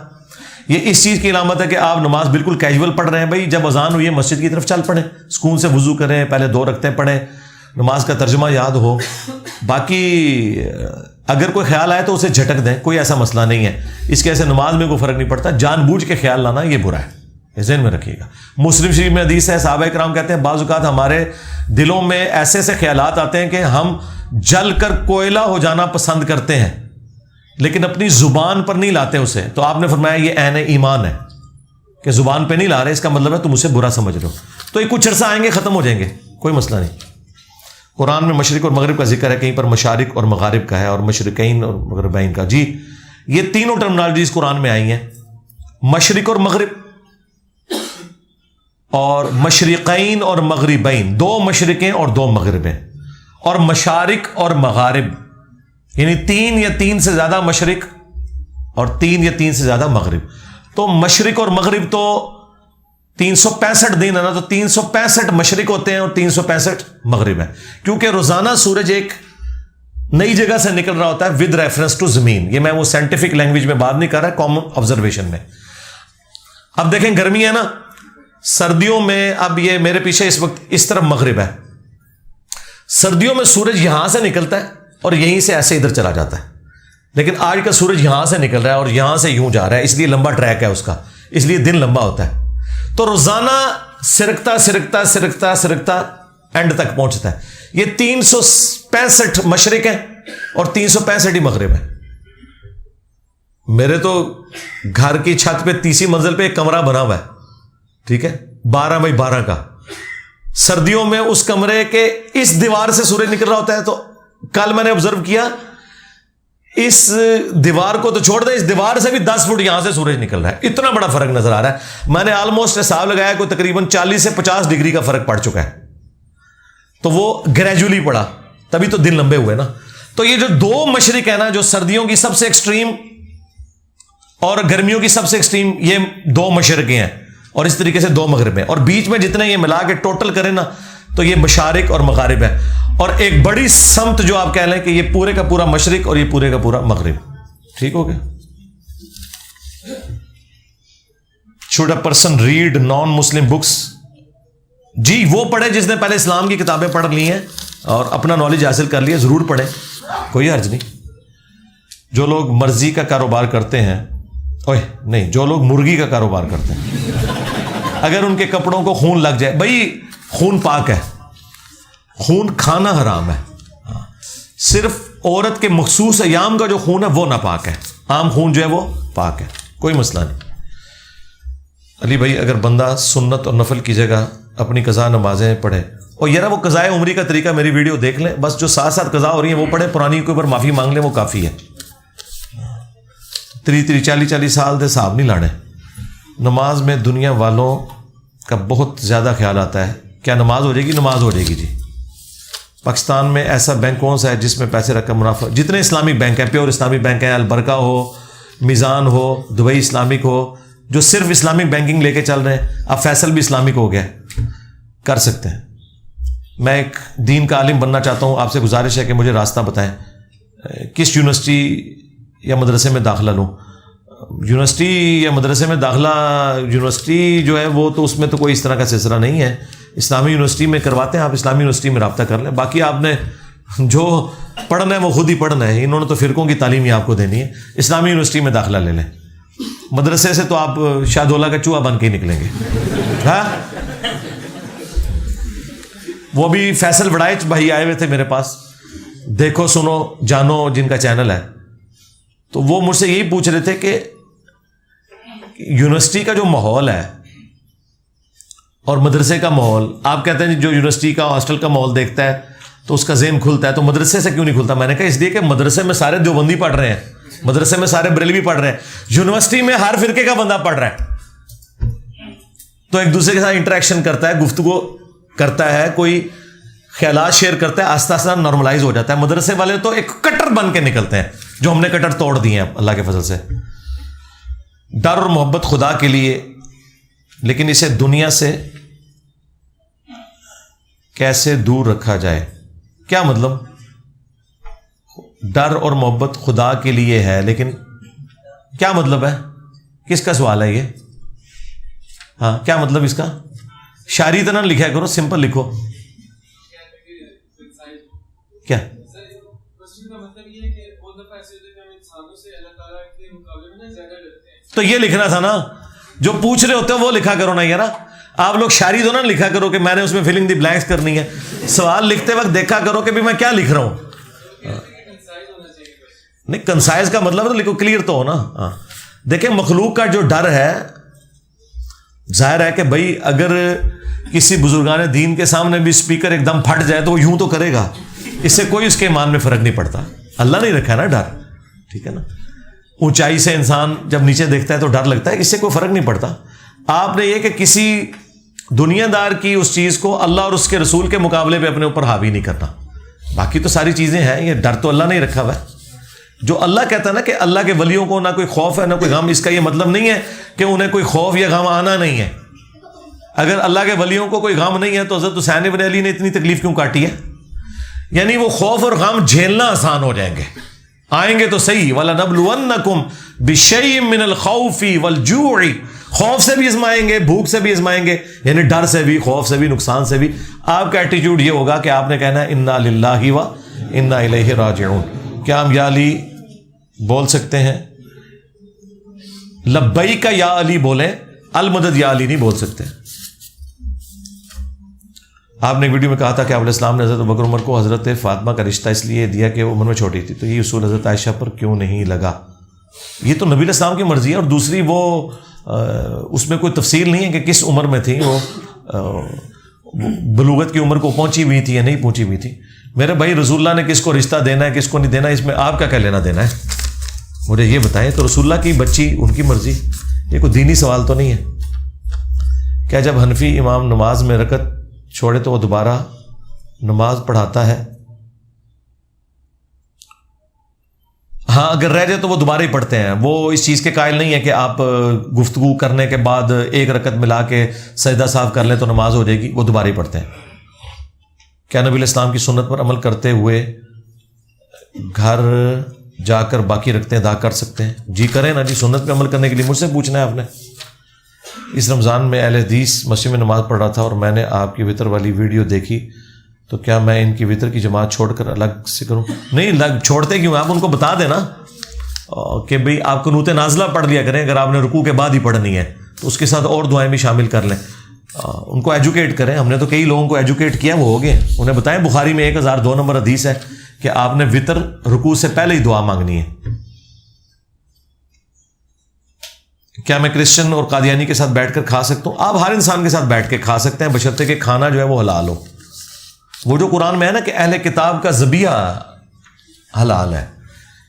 یہ اس چیز کی علامت ہے کہ آپ نماز بالکل کیجول پڑھ رہے ہیں۔ بھائی جب اذان ہوئی ہے مسجد کی طرف چل پڑیں، سکون سے وضو کریں، پہلے 2 رکعتیں پڑھیں، نماز کا ترجمہ یاد ہو۔ باقی اگر کوئی خیال آئے تو اسے جھٹک دیں، کوئی ایسا مسئلہ نہیں ہے، اس کے سے نماز میں کوئی فرق نہیں پڑتا۔ جان بوجھ کے خیال لانا یہ برا ہے، ذہن میں رکھیے گا۔ مسلم شریف میں حدیث ہے، صحابہ کرام کہتے ہیں بعض اوقات ہمارے دلوں میں ایسے ایسے خیالات آتے ہیں کہ ہم جل کر کوئلہ ہو جانا پسند کرتے ہیں لیکن اپنی زبان پر نہیں لاتے اسے، تو آپ نے فرمایا یہ عین ایمان ہے کہ زبان پہ نہیں لا رہے، اس کا مطلب ہے تم اسے برا سمجھ رہے ہو۔ تو یہ کچھ عرصہ آئیں گے ختم ہو جائیں گے، کوئی مسئلہ نہیں۔ قرآن میں مشرق اور مغرب کا ذکر ہے، کہیں پر مشارق اور مغارب کا ہے اور مشرقین اور مغربین کا۔ جی یہ تینوں ٹرمنالوجیز قرآن میں آئی ہیں، مشرق اور مغرب اور مشرقین اور مغربین، 2 مشرقیں اور 2 مغربیں، اور مشارق اور مغارب یعنی 3 یا 3 سے زیادہ مشرق اور 3 یا 3 سے زیادہ مغرب۔ تو مشرق اور مغرب تو 365 دن ہے نا، تو 365 مشرق ہوتے ہیں اور 365 مغرب ہیں، کیونکہ روزانہ سورج ایک نئی جگہ سے نکل رہا ہوتا ہے ود ریفرنس ٹو زمین۔ یہ میں وہ سائنٹیفک لینگویج میں بات نہیں کر رہا، کامن آبزرویشن میں۔ اب دیکھیں گرمی ہے نا، سردیوں میں اب یہ میرے پیچھے اس وقت اس طرف مغرب ہے، سردیوں میں سورج یہاں سے نکلتا ہے اور یہیں سے ایسے ادھر چلا جاتا ہے، لیکن آج کا سورج یہاں سے نکل رہا ہے اور یہاں سے یوں جا رہا ہے، اس لیے لمبا ٹریک ہے اس کا، اس لیے دن لمبا ہوتا ہے۔ تو روزانہ سرکتا سرکتا سرکتا سرکتا اینڈ تک پہنچتا ہے۔ یہ 365 مشرق ہیں اور 365 ہی مغرب ہیں۔ میرے تو گھر کی چھت پہ 30 منزل پہ ایک کمرہ بنا ہوا ہے، ٹھیک ہے، 12 بائی 12 کا۔ سردیوں میں اس کمرے کے اس دیوار سے سورج نکل رہا ہوتا ہے، تو کل میں نے آبزرو کیا اس دیوار کو تو چھوڑ دیں، اس دیوار سے بھی 10 فٹ یہاں سے سورج نکل رہا ہے، اتنا بڑا فرق نظر آ رہا ہے۔ میں نے آلموسٹ حساب لگایا کوئی تقریباً 40 سے 50 ڈگری کا فرق پڑ چکا ہے۔ تو وہ گریجولی پڑا, تبھی تو دن لمبے ہوئے نا. تو یہ جو دو مشرق ہے نا, جو سردیوں کی سب سے ایکسٹریم اور گرمیوں کی سب سے ایکسٹریم, یہ دو مشرقیں ہیں, اور اس طریقے سے دو مغرب ہیں, اور بیچ میں جتنے یہ ملا کے ٹوٹل کریں نا تو یہ مشارق اور مغارب ہے. اور ایک بڑی سمت جو آپ کہہ لیں کہ یہ پورے کا پورا مشرق اور یہ پورے کا پورا مغرب. ٹھیک ہو گیا. Should a person read non Muslim books? جی وہ پڑھے جس نے پہلے اسلام کی کتابیں پڑھ لی ہیں اور اپنا نالج حاصل کر لیا, ضرور پڑھیں, کوئی حرج نہیں. جو لوگ مرضی کا کاروبار کرتے ہیں, اوے نہیں, جو لوگ مرغی کا کاروبار کرتے ہیں, اگر ان کے کپڑوں کو خون لگ جائے, بھائی خون پاک ہے, خون کھانا حرام ہے, صرف عورت کے مخصوص ایام کا جو خون ہے وہ ناپاک ہے, عام خون جو ہے وہ پاک ہے, کوئی مسئلہ نہیں. علی بھائی اگر بندہ سنت اور نفل کی جگہ اپنی قضا نمازیں پڑھے, اور یار وہ قضاء عمری کا طریقہ میری ویڈیو دیکھ لیں, بس جو ساتھ ساتھ قضا ہو رہی ہیں وہ پڑھیں, پرانی کے اوپر معافی مانگ لیں, وہ کافی ہے. 40 سال دے صاحب نہیں لانے. نماز میں دنیا والوں کا بہت زیادہ خیال آتا ہے, کیا نماز ہو جائے گی؟ نماز ہو جائے گی جی. پاکستان میں ایسا بینک کون سا ہے جس میں پیسے رکھ کر منافع, جتنے اسلامک بینک ہیں, پیور اسلامک بینک ہیں, البرکہ ہو, میزان ہو, دبئی اسلامک ہو, جو صرف اسلامک بینکنگ لے کے چل رہے ہیں. اب فیصل بھی اسلامک ہو گیا, کر سکتے ہیں. میں ایک دین کا عالم بننا چاہتا ہوں, آپ سے گزارش ہے کہ مجھے راستہ بتائیں, کس یونیورسٹی یا مدرسے میں داخلہ لوں. یونیورسٹی یا مدرسے میں داخلہ, یونیورسٹی جو ہے وہ تو اس میں تو کوئی اس طرح کا سلسلہ نہیں ہے, اسلامی یونیورسٹی میں کرواتے ہیں, آپ اسلامی یونیورسٹی میں رابطہ کر لیں. باقی آپ نے جو پڑھنا ہے وہ خود ہی پڑھنا ہے, انہوں نے تو فرقوں کی تعلیم ہی آپ کو دینی ہے. اسلامی یونیورسٹی میں داخلہ لے لیں. مدرسے سے تو آپ شاہدولہ کا چوہا بن کے ہی نکلیں گے. ہاں وہ بھی فیصل وڑائچ بھائی آئے ہوئے تھے میرے پاس, دیکھو سنو جانو جن کا چینل ہے, تو وہ مجھ سے یہی پوچھ رہے تھے کہ یونیورسٹی کا جو ماحول ہے اور مدرسے کا ماحول, آپ کہتے ہیں جو یونیورسٹی کا ہاسٹل کا ماحول دیکھتا ہے تو اس کا ذہن کھلتا ہے, تو مدرسے سے کیوں نہیں کھلتا؟ میں نے کہا اس لیے کہ مدرسے میں سارے دیوبندی پڑھ رہے ہیں, مدرسے میں سارے بریلوی پڑھ رہے ہیں, یونیورسٹی میں ہر فرقے کا بندہ پڑھ رہا ہے, تو ایک دوسرے کے ساتھ انٹریکشن کرتا ہے, گفتگو کرتا ہے, کوئی خیالات شیئر کرتا ہے, آہستہ آہستہ نارملائز ہو جاتا ہے. مدرسے والے تو ایک کٹر بن کے نکلتے ہیں, جو ہم نے کٹر توڑ دیے ہیں اللہ کے فضل سے. ڈر اور محبت خدا کے لیے, لیکن اسے دنیا سے کیسے دور رکھا جائے؟ کیا مطلب؟ ڈر اور محبت خدا کے لیے ہے, لیکن کیا مطلب ہے؟ کس کا سوال ہے یہ؟ ہاں کیا مطلب اس کا؟ شاعری طرح لکھا کرو, سمپل لکھو. کیا تو یہ لکھنا تھا نا, جو پوچھ رہے ہوتے ہیں وہ لکھا کرو نا یار. آپ لوگ شاعری تو نہ لکھا کرو کہ میں نے اس میں فلنگ دی بلینکس کرنی ہے. سوال لکھتے وقت دیکھا کرو کہ بھی میں کیا لکھ رہا ہوں. نہیں, کنسائز کا مطلب تو لکھو, کلیئر تو ہو نا. دیکھیں مخلوق کا جو ڈر ہے, ظاہر ہے کہ بھائی اگر کسی بزرگان دین کے سامنے بھی اسپیکر ایک دم پھٹ جائے تو وہ یوں تو کرے گا, اس سے کوئی اس کے ایمان میں فرق نہیں پڑتا. اللہ نہیں رکھا نا ڈر, ٹھیک ہے نا. اونچائی سے انسان جب نیچے دیکھتا ہے تو ڈر لگتا ہے, اس سے کوئی فرق نہیں پڑتا. آپ نے یہ کہ کسی دنیا دار کی اس چیز کو اللہ اور اس کے رسول کے مقابلے پہ اپنے اوپر حاوی نہیں کرنا. باقی تو ساری چیزیں ہیں, یہ ڈر تو اللہ نے رکھا ہوا ہے. جو اللہ کہتا ہے نا کہ اللہ کے ولیوں کو نہ کوئی خوف ہے نہ کوئی غم, اس کا یہ مطلب نہیں ہے کہ انہیں کوئی خوف یا غم آنا نہیں ہے. اگر اللہ کے ولیوں کو کوئی غم نہیں ہے تو حضرت حسین بن علی نے اتنی تکلیف کیوں کاٹی ہے؟ یعنی وہ خوف اور غم جھیلنا آسان ہو جائیں گے, آئیں گے تو صحیح. وَلَنَبْلُوَنَّكُمْ بِشَيْءٍ مِّنَ الْخَوْفِ وَالْجُوعِ, خوف سے بھی آزمائیں گے, بھوک سے بھی آزمائیں گے, یعنی ڈر سے بھی, خوف سے بھی, نقصان سے بھی. آپ کا ایٹیٹیوڈ یہ ہوگا کہ آپ نے کہنا ہے اِنَّا لِلَّهِ وَإِنَّا إِلَيْهِ رَاجِعُونَ. کیا ہم یا علی بول سکتے ہیں؟ لبیک یا علی بولیں, المدد یا علی نہیں بول سکتے. آپ نے ایک ویڈیو میں کہا تھا کہ آپ علیہ السلام نے حضرت ابوبکر عمر کو حضرت فاطمہ کا رشتہ اس لیے دیا کہ وہ عمر میں چھوٹی تھی, تو یہ اصول حضرت عائشہ پر کیوں نہیں لگا؟ یہ تو نبی علیہ السلام کی مرضی ہے. اور دوسری وہ اس میں کوئی تفصیل نہیں ہے کہ کس عمر میں تھی وہ, بلوغت کی عمر کو پہنچی ہوئی تھی یا نہیں پہنچی ہوئی تھی. میرے بھائی رسول اللہ نے کس کو رشتہ دینا ہے کس کو نہیں دینا, اس میں آپ کا کیا لینا دینا ہے؟ مجھے یہ بتائیں. تو رسول اللہ کی بچی ان کی مرضی, یہ کوئی دینی سوال تو نہیں ہے. کیا جب حنفی امام نماز میں رکعت چھوڑے تو وہ دوبارہ نماز پڑھاتا ہے, ہاں اگر رہ جائے تو وہ دوبارہ ہی پڑھتے ہیں, وہ اس چیز کے قائل نہیں ہے کہ آپ گفتگو کرنے کے بعد ایک رکعت ملا کے سجدہ صاف کر لیں تو نماز ہو جائے گی, وہ دوبارہ ہی پڑھتے ہیں. کیا نبی علیہ السلام کی سنت پر عمل کرتے ہوئے گھر جا کر باقی رکھتے ادا کر سکتے ہیں؟ جی کریں نا جی, سنت پہ عمل کرنے کے لیے مجھ سے پوچھنا ہے آپ نے. اس رمضان میں اہل حدیث مسجد میں نماز پڑھ رہا تھا اور میں نے آپ کی وطر والی ویڈیو دیکھی, تو کیا میں ان کی وطر کی جماعت چھوڑ کر الگ سے کروں؟ نہیں, چھوڑتے کیوں, آپ ان کو بتا دیں نا کہ بھئی آپ قنوت نازلہ پڑھ لیا کریں, اگر آپ نے رکوع کے بعد ہی پڑھنی ہے تو اس کے ساتھ اور دعائیں بھی شامل کر لیں. ان کو ایجوکیٹ کریں, ہم نے تو کئی لوگوں کو ایجوکیٹ کیا, وہ ہو گئے. انہیں بتائیں بخاری میں 1002 نمبر حدیث ہے کہ آپ نے وطر رکوع سے پہلے ہی دعا مانگنی ہے. کیا میں کرسچن اور قادیانی کے ساتھ بیٹھ کر کھا سکتا ہوں؟ آپ ہر انسان کے ساتھ بیٹھ کے کھا سکتے ہیں, بشرطے کہ کھانا جو ہے وہ حلال ہو. وہ جو قرآن میں ہے نا کہ اہل کتاب کا ذبیحہ حلال ہے,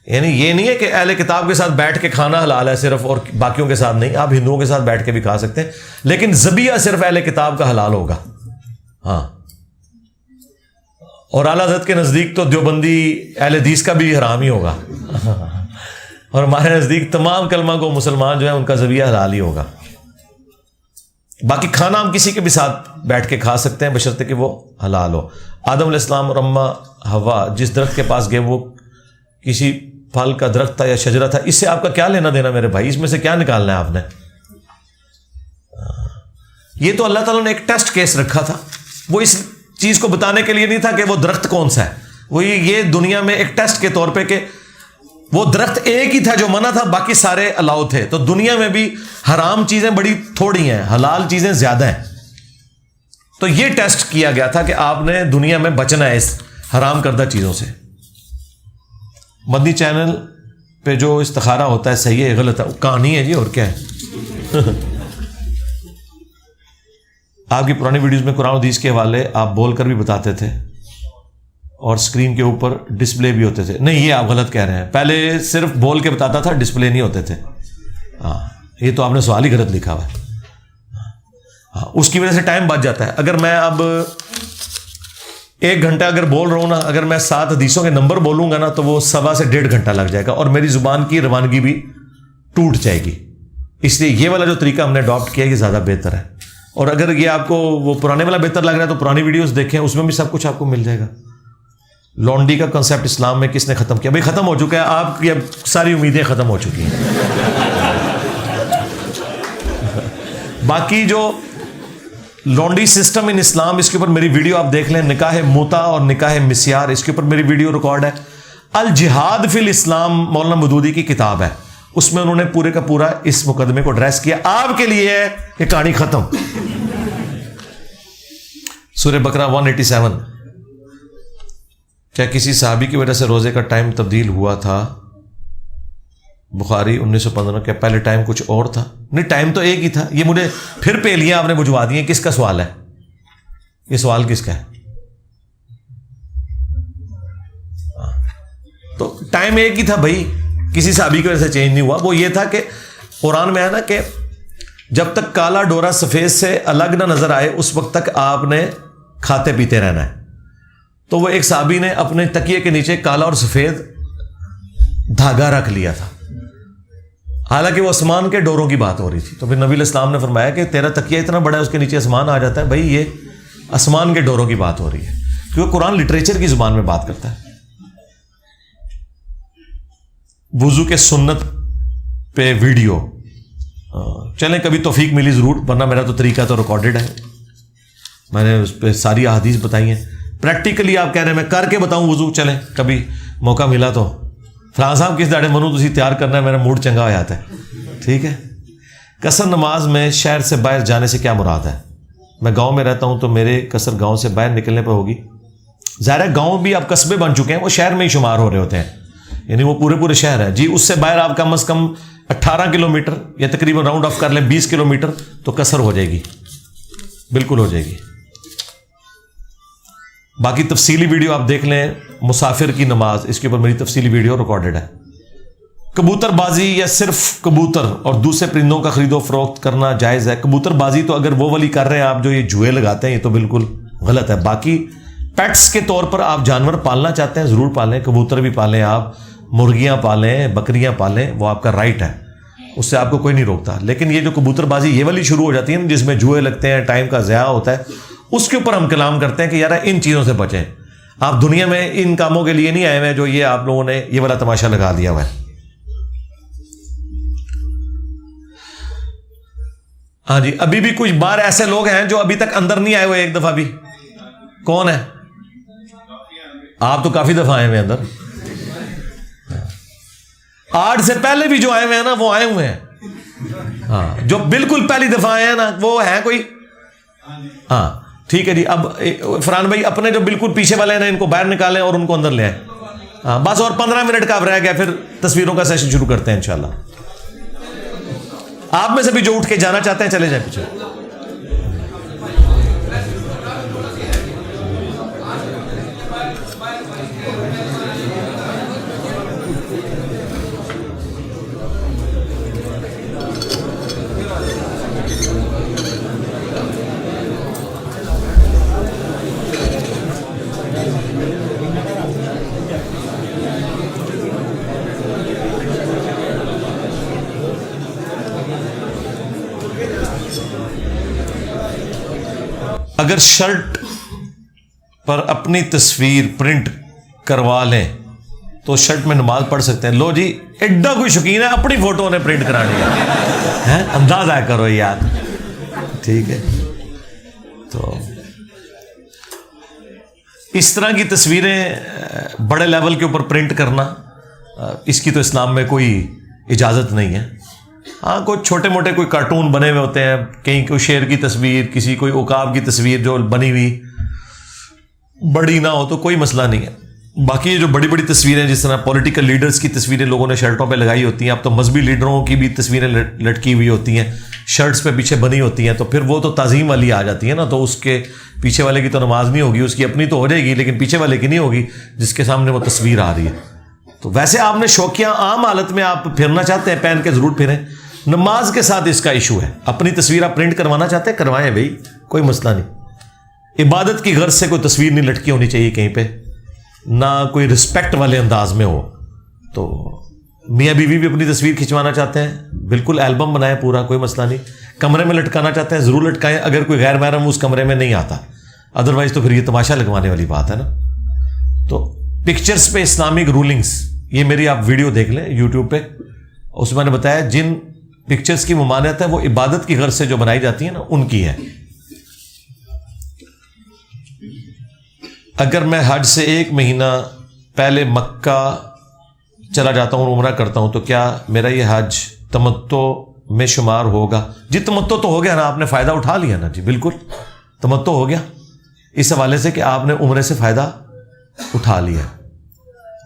یعنی یہ نہیں ہے کہ اہل کتاب کے ساتھ بیٹھ کے کھانا حلال ہے صرف اور باقیوں کے ساتھ نہیں. آپ ہندوؤں کے ساتھ بیٹھ کے بھی کھا سکتے ہیں, لیکن ذبیحہ صرف اہل کتاب کا حلال ہوگا. ہاں, اور اعلیٰ حضرت کے نزدیک تو دیوبندی اہل حدیث کا بھی حرام ہی ہوگا, اور ہمارے نزدیک تمام کلمہ کو مسلمان جو ہے ان کا ذبیحہ حلال ہی ہوگا. باقی کھانا ہم کسی کے بھی ساتھ بیٹھ کے کھا سکتے ہیں بشرطے کہ وہ حلال ہو. آدم علیہ السلام اور اماں حوا جس درخت کے پاس گئے وہ کسی پھل کا درخت تھا یا شجرہ تھا, اس سے آپ کا کیا لینا دینا میرے بھائی, اس میں سے کیا نکالنا ہے آپ نے؟ یہ تو اللہ تعالیٰ نے ایک ٹیسٹ کیس رکھا تھا, وہ اس چیز کو بتانے کے لیے نہیں تھا کہ وہ درخت کون سا ہے, وہ یہ دنیا میں ایک ٹیسٹ کے طور پہ کہ وہ درخت ایک ہی تھا جو منع تھا, باقی سارے الاؤ تھے. تو دنیا میں بھی حرام چیزیں بڑی تھوڑی ہیں, حلال چیزیں زیادہ ہیں. تو یہ ٹیسٹ کیا گیا تھا کہ آپ نے دنیا میں بچنا ہے اس حرام کردہ چیزوں سے. مدنی چینل پہ جو استخارہ ہوتا ہے صحیح ہے غلط ہے, کہانی ہے جی, اور کیا ہے. آپ کی پرانی ویڈیوز میں قرآن حدیث کے حوالے آپ بول کر بھی بتاتے تھے اور اسکرین کے اوپر ڈسپلے بھی ہوتے تھے. نہیں, یہ آپ غلط کہہ رہے ہیں, پہلے صرف بول کے بتاتا تھا, ڈسپلے نہیں ہوتے تھے. ہاں, یہ تو آپ نے سوال ہی غلط لکھا ہوا ہے. ہاں, اس کی وجہ سے ٹائم بچ جاتا ہے. اگر میں اب 1 گھنٹہ اگر بول رہا ہوں نا, اگر میں 7 حدیثوں کے نمبر بولوں گا نا تو وہ 1.25 سے 1.5 گھنٹہ لگ جائے گا اور میری زبان کی روانگی بھی ٹوٹ جائے گی. اس لیے یہ والا جو طریقہ ہم نے اڈاپٹ کیا یہ زیادہ بہتر ہے. اور اگر یہ آپ کو وہ پرانے والا بہتر لگ رہا ہے تو پرانی ویڈیوز دیکھیں, اس میں بھی سب کچھ آپ کو مل جائے گا. لونڈی کا کنسیپٹ اسلام میں کس نے ختم کیا؟ بھائی ختم ہو چکا ہے, آپ کی اب ساری امیدیں ختم ہو چکی ہیں. باقی جو لونڈی سسٹم ان اسلام, اس کے اوپر میری ویڈیو آپ دیکھ لیں, نکاح موتا اور نکاح مسیار, اس کے اوپر میری ویڈیو ریکارڈ ہے. الجہاد فی الاسلام مولانا مودودی کی کتاب ہے, اس میں انہوں نے پورے کا پورا اس مقدمے کو ایڈریس کیا. آپ کے لیے ہے کہ کہانی ختم. سورہ بقرہ 187. کیا کسی صحابی کی وجہ سے روزے کا ٹائم تبدیل ہوا تھا؟ بخاری 1915. کیا پہلے ٹائم کچھ اور تھا؟ نہیں, ٹائم تو ایک ہی تھا. یہ مجھے پھر پہلیاں آپ نے بجھوا دی ہیں. کس کا سوال ہے یہ؟ سوال کس کا ہے؟ تو ٹائم ایک ہی تھا بھائی, کسی صحابی کی وجہ سے چینج نہیں ہوا. وہ یہ تھا کہ قرآن میں ہے نا کہ جب تک کالا ڈورا سفید سے الگ نہ نظر آئے اس وقت تک آپ نے کھاتے پیتے رہنا ہے. تو وہ ایک صحابی نے اپنے تکیے کے نیچے کالا اور سفید دھاگا رکھ لیا تھا, حالانکہ وہ آسمان کے ڈوروں کی بات ہو رہی تھی. تو پھر نبی علیہ السلام نے فرمایا کہ تیرا تکیہ اتنا بڑا ہے اس کے نیچے آسمان آ جاتا ہے. بھائی یہ آسمان کے ڈوروں کی بات ہو رہی ہے, کیونکہ قرآن لٹریچر کی زبان میں بات کرتا ہے. وضو کے سنت پہ ویڈیو چلیں, کبھی توفیق ملی ضرور, ورنہ میرا تو طریقہ تو ریکارڈڈ ہے, میں نے اس پہ ساری احادیث بتائی ہیں. پریکٹیکلی آپ کہہ رہے ہیں میں کر کے بتاؤں وضو, چلیں کبھی موقع ملا تو. فرحان صاحب کس داڑے منو تسی تیار کرنا ہے, میرا موڈ چنگا ہو جاتا ہے. ٹھیک ہے. قصر نماز میں شہر سے باہر جانے سے کیا مراد ہے؟ میں گاؤں میں رہتا ہوں تو میرے قصر گاؤں سے باہر نکلنے پر ہوگی. ظاہر ہے گاؤں بھی اب قصبے بن چکے ہیں, وہ شہر میں ہی شمار ہو رہے ہوتے ہیں, یعنی وہ پورے شہر ہے جی. اس سے باہر آپ کم از کم 18 کلومیٹر یا تقریباً راؤنڈ آف کر لیں 20 کلومیٹر تو قصر ہو جائے گی, بالکل ہو جائے گی. باقی تفصیلی ویڈیو آپ دیکھ لیں, مسافر کی نماز, اس کے اوپر میری تفصیلی ویڈیو ریکارڈڈ ہے. کبوتر بازی یا صرف کبوتر اور دوسرے پرندوں کا خرید و فروخت کرنا جائز ہے؟ کبوتر بازی تو اگر وہ والی کر رہے ہیں آپ جو یہ جوئے لگاتے ہیں, یہ تو بالکل غلط ہے. باقی پیٹس کے طور پر آپ جانور پالنا چاہتے ہیں ضرور پالیں, کبوتر بھی پالیں, آپ مرغیاں پالیں, بکریاں پالیں, وہ آپ کا رائٹ ہے, اس سے آپ کو کوئی نہیں روکتا. لیکن یہ جو کبوتر بازی یہ والی شروع ہو جاتی ہے نا, جس میں جوئے لگتے ہیں, ٹائم کا ضیاع ہوتا ہے, اس کے اوپر ہم کلام کرتے ہیں کہ یار ان چیزوں سے بچیں. آپ دنیا میں ان کاموں کے لیے نہیں آئے ہوئے ہیں جو یہ آپ لوگوں نے یہ والا تماشا لگا دیا ہوا ہے. ہاں جی, ابھی بھی کچھ بار ایسے لوگ ہیں جو ابھی تک اندر نہیں آئے ہوئے ایک دفعہ بھی. کون ہے؟ آپ تو کافی دفعہ آئے ہوئے اندر. 8 سے پہلے بھی جو آئے ہوئے ہیں نا وہ آئے ہوئے ہیں. ہاں, جو بالکل پہلی دفعہ آئے ہیں نا وہ ہیں کوئی. ہاں ٹھیک ہے جی. اب فرحان بھائی اپنے جو بالکل پیچھے والے ہیں ان کو باہر نکالیں اور ان کو اندر لے آئیں. ہاں بس, اور 15 منٹ کا اب رہ گیا, پھر تصویروں کا سیشن شروع کرتے ہیں انشاءاللہ. آپ میں سے بھی جو اٹھ کے جانا چاہتے ہیں چلے جائیں پیچھے. اگر شرٹ پر اپنی تصویر پرنٹ کروا لیں تو شرٹ میں نماز پڑھ سکتے ہیں. لو جی, ایڈا کوئی شوقین ہے اپنی فوٹو نے پرنٹ کرانی ہے, انداز آیا کرو یار. ٹھیک ہے, تو اس طرح کی تصویریں بڑے لیول کے اوپر پرنٹ کرنا, اس کی تو اسلام میں کوئی اجازت نہیں ہے. ہاں کوئی چھوٹے موٹے کوئی کارٹون بنے ہوئے ہوتے ہیں, کہیں کوئی شیر کی تصویر, کسی کوئی عقاب کی تصویر جو بنی ہوئی بڑی نہ ہو تو کوئی مسئلہ نہیں ہے. باقی یہ جو بڑی بڑی تصویریں جس طرح پولیٹیکل لیڈرز کی تصویریں لوگوں نے شرٹوں پہ لگائی ہوتی ہیں, اب تو مذہبی لیڈروں کی بھی تصویریں لٹکی ہوئی ہوتی ہیں شرٹس پہ پیچھے بنی ہوتی ہیں, تو پھر وہ تو تعظیم والی آ جاتی ہے نا. تو اس کے پیچھے والے کی تو نماز نہیں ہوگی, اس کی اپنی تو ہو جائے گی لیکن پیچھے والے کی نہیں ہوگی جس کے سامنے وہ تصویر آ رہی ہے. تو ویسے آپ نے شوقیہ عام حالت میں آپ پھرنا چاہتے ہیں پہن کے ضرور پھریں. نماز کے ساتھ اس کا ایشو ہے. اپنی تصویر آپ پرنٹ کروانا چاہتے ہیں کروائیں بھائی, کوئی مسئلہ نہیں. عبادت کی غرض سے کوئی تصویر نہیں لٹکی ہونی چاہیے کہیں پہ, نہ کوئی رسپیکٹ والے انداز میں ہو. تو میاں بیوی بھی اپنی تصویر کھنچوانا چاہتے ہیں, بالکل البم بنائیں پورا, کوئی مسئلہ نہیں. کمرے میں لٹکانا چاہتے ہیں ضرور لٹکائیں, اگر کوئی غیر محرم اس کمرے میں نہیں آتا, ادروائز تو پھر یہ تماشا لگوانے والی بات ہے نا. تو پکچرز پہ اسلامک رولنگز, یہ میری آپ ویڈیو دیکھ لیں یوٹیوب پہ, اس میں نے بتایا جن پکچرز کی ممانعت ہے وہ عبادت کی غرض سے جو بنائی جاتی ہیں نا ان کی ہے. اگر میں حج سے 1 مہینہ پہلے مکہ چلا جاتا ہوں اور عمرہ کرتا ہوں تو کیا میرا یہ حج تمتع میں شمار ہوگا؟ جی تمتع تو ہو گیا نا, آپ نے فائدہ اٹھا لیا نا. جی بالکل تمتع ہو گیا اس حوالے سے کہ آپ نے عمرے سے فائدہ اٹھا لیا.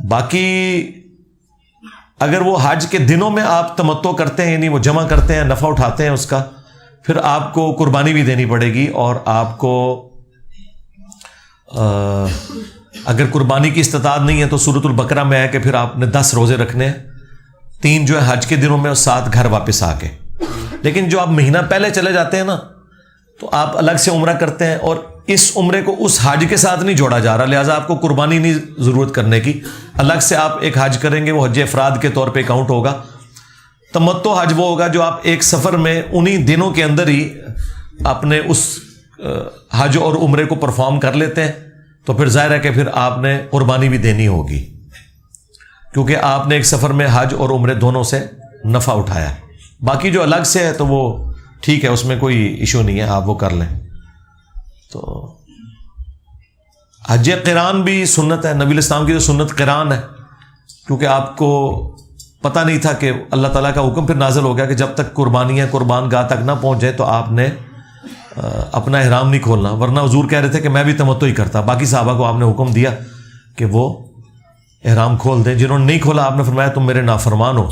باقی اگر وہ حج کے دنوں میں آپ تمتع کرتے ہیں, یعنی وہ جمع کرتے ہیں, نفع اٹھاتے ہیں اس کا, پھر آپ کو قربانی بھی دینی پڑے گی. اور آپ کو اگر قربانی کی استطاعت نہیں ہے تو سورۃ البقرہ میں ہے کہ پھر آپ نے 10 روزے رکھنے ہیں, 3 جو ہے حج کے دنوں میں اور 7 گھر واپس آ کے. لیکن جو آپ مہینہ پہلے چلے جاتے ہیں نا تو آپ الگ سے عمرہ کرتے ہیں اور اس عمرے کو اس حج کے ساتھ نہیں جوڑا جا رہا, لہٰذا آپ کو قربانی نہیں ضرورت کرنے کی. الگ سے آپ ایک حج کریں گے, وہ حج افراد کے طور پہ کاؤنٹ ہوگا. تمتع حج وہ ہوگا جو آپ ایک سفر میں انہی دنوں کے اندر ہی اپنے اس حج اور عمرے کو پرفارم کر لیتے ہیں, تو پھر ظاہر ہے کہ پھر آپ نے قربانی بھی دینی ہوگی, کیونکہ آپ نے ایک سفر میں حج اور عمرے دونوں سے نفع اٹھایا. باقی جو الگ سے ہے تو وہ ٹھیک ہے, اس میں کوئی ایشو نہیں ہے, آپ وہ کر لیں. تو حج قران بھی سنت ہے, نبی الاسلام کی تو سنت قران ہے, کیونکہ آپ کو پتہ نہیں تھا کہ اللہ تعالیٰ کا حکم پھر نازل ہو گیا کہ جب تک قربانیاں قربان گاہ تک نہ پہنچ جائے تو آپ نے اپنا احرام نہیں کھولنا. ورنہ حضور کہہ رہے تھے کہ میں بھی تمتع ہی کرتا. باقی صحابہ کو آپ نے حکم دیا کہ وہ احرام کھول دیں. جنہوں نے نہیں کھولا آپ نے فرمایا تم میرے نافرمان ہو.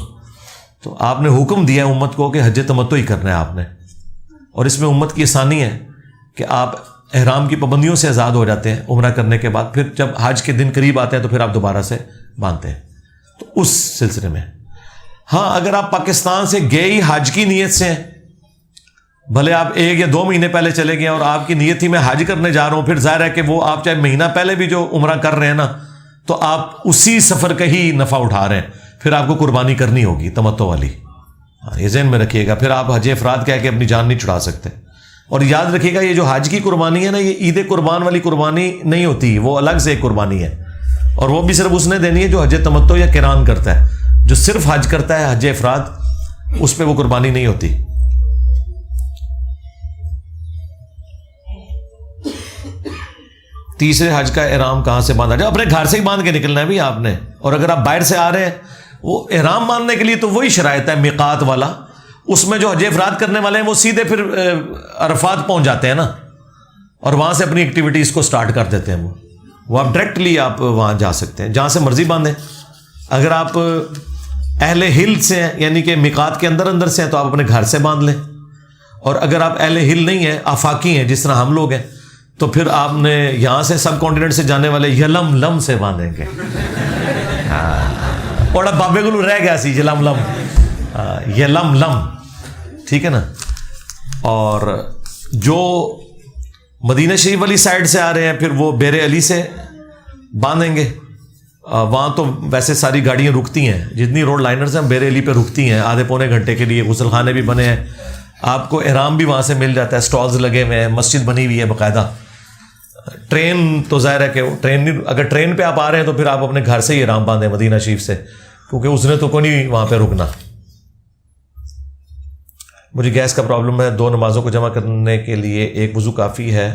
تو آپ نے حکم دیا امت کو کہ حج تمتع ہی کرنا ہے آپ نے. اور اس میں امت کی آسانی ہے کہ آپ احرام کی پابندیوں سے آزاد ہو جاتے ہیں عمرہ کرنے کے بعد. پھر جب حج کے دن قریب آتے ہیں تو پھر آپ دوبارہ سے باندھتے ہیں. تو اس سلسلے میں ہاں, اگر آپ پاکستان سے گئے ہی حج کی نیت سے ہیں بھلے آپ 1 یا 2 مہینے پہلے چلے گئے اور آپ کی نیت تھی میں حج کرنے جا رہا ہوں، پھر ظاہر ہے کہ وہ آپ چاہے مہینہ پہلے بھی جو عمرہ کر رہے ہیں نا، تو آپ اسی سفر کا ہی نفع اٹھا رہے ہیں، پھر آپ کو قربانی کرنی ہوگی تمتع والی. یہ ذہن میں رکھیے گا. پھر آپ حج افراد کہہ کے اپنی جان نہیں چھڑا سکتے. اور یاد رکھیے گا یہ جو حج کی قربانی ہے نا، یہ عید قربان والی قربانی نہیں ہوتی، وہ الگ سے ایک قربانی ہے، اور وہ بھی صرف اس نے دینی ہے جو حج تمتع یا قران کرتا ہے. جو صرف حج کرتا ہے حج افراد، اس پہ وہ قربانی نہیں ہوتی. تیسرے حج کا احرام کہاں سے باندھا جائے؟ اپنے گھر سے ہی باندھ کے نکلنا ہے بھی آپ نے. اور اگر آپ باہر سے آ رہے ہیں، وہ احرام باندھنے کے لیے تو وہی شرائط ہے میقات والا. اس میں جو حج افراد کرنے والے ہیں وہ سیدھے پھر عرفات پہنچ جاتے ہیں نا، اور وہاں سے اپنی ایکٹیویٹیز کو سٹارٹ کر دیتے ہیں. وہ آپ ڈائریکٹلی آپ وہاں جا سکتے ہیں، جہاں سے مرضی باندھیں. اگر آپ اہل ہل سے ہیں، یعنی کہ میقات کے اندر سے ہیں، تو آپ اپنے گھر سے باندھ لیں. اور اگر آپ اہل ہل نہیں ہیں، آفاقی ہیں جس طرح ہم لوگ ہیں، تو پھر آپ نے یہاں سے سب کانٹیننٹ سے جانے والے یلم لم سے باندھیں گے. اور اب بابے گلو رہ گیا سی یلم لم، یلم لم، ٹھیک ہے نا. اور جو مدینہ شریف والی سائڈ سے آ رہے ہیں، پھر وہ بیر علی سے باندھیں گے. وہاں تو ویسے ساری گاڑیاں رکتی ہیں، جتنی روڈ لائنرز ہیں بیر علی پہ رکتی ہیں آدھے پونے گھنٹے کے لیے. غسل خانے بھی بنے ہیں، آپ کو احرام بھی وہاں سے مل جاتا ہے، سٹالز لگے ہوئے ہیں، مسجد بنی ہوئی ہے باقاعدہ. ٹرین تو ظاہر ہے کہ اگر ٹرین پہ آپ آ رہے ہیں تو پھر آپ اپنے گھر سے ہی احرام باندھیں مدینہ شریف سے، کیونکہ اس نے تو کوئی نہیں وہاں پہ رکنا. مجھے گیس کا پرابلم ہے، 2 نمازوں کو جمع کرنے کے لیے 1 وضو کافی ہے؟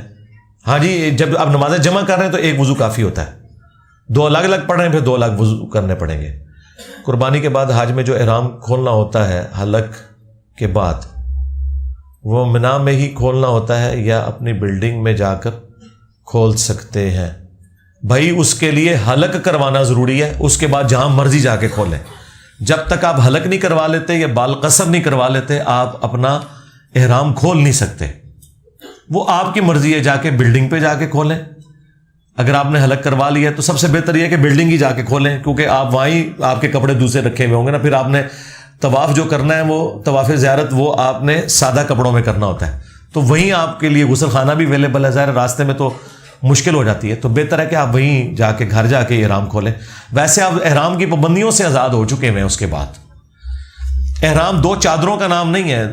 ہاں جی، جب آپ نمازیں جمع کر رہے ہیں تو 1 وضو کافی ہوتا ہے. 2 الگ الگ پڑھ رہے ہیں پھر 2 الگ وضو کرنے پڑیں گے. قربانی کے بعد حج میں جو احرام کھولنا ہوتا ہے حلق کے بعد، وہ منا میں ہی کھولنا ہوتا ہے یا اپنی بلڈنگ میں جا کر کھول سکتے ہیں؟ بھائی اس کے لیے حلق کروانا ضروری ہے، اس کے بعد جہاں مرضی جا کے کھولیں. جب تک آپ حلق نہیں کروا لیتے یا بال قصر نہیں کروا لیتے، آپ اپنا احرام کھول نہیں سکتے. وہ آپ کی مرضی ہے، جا کے بلڈنگ پہ جا کے کھولیں. اگر آپ نے حلق کروا لیا تو سب سے بہتر یہ ہے کہ بلڈنگ ہی جا کے کھولیں، کیونکہ آپ وہاں ہی آپ کے کپڑے دوسرے رکھے ہوئے ہوں گے نا. پھر آپ نے طواف جو کرنا ہے، وہ طواف زیارت، وہ آپ نے سادہ کپڑوں میں کرنا ہوتا ہے، تو وہیں آپ کے لیے غسل خانہ بھی اویلیبل ہے. ظاہر راستے میں تو مشکل ہو جاتی ہے، تو بہتر ہے کہ آپ وہیں جا کے گھر جا کے احرام کھولیں. ویسے آپ احرام کی پابندیوں سے آزاد ہو چکے ہیں. اس کے بعد احرام 2 چادروں کا نام نہیں ہے،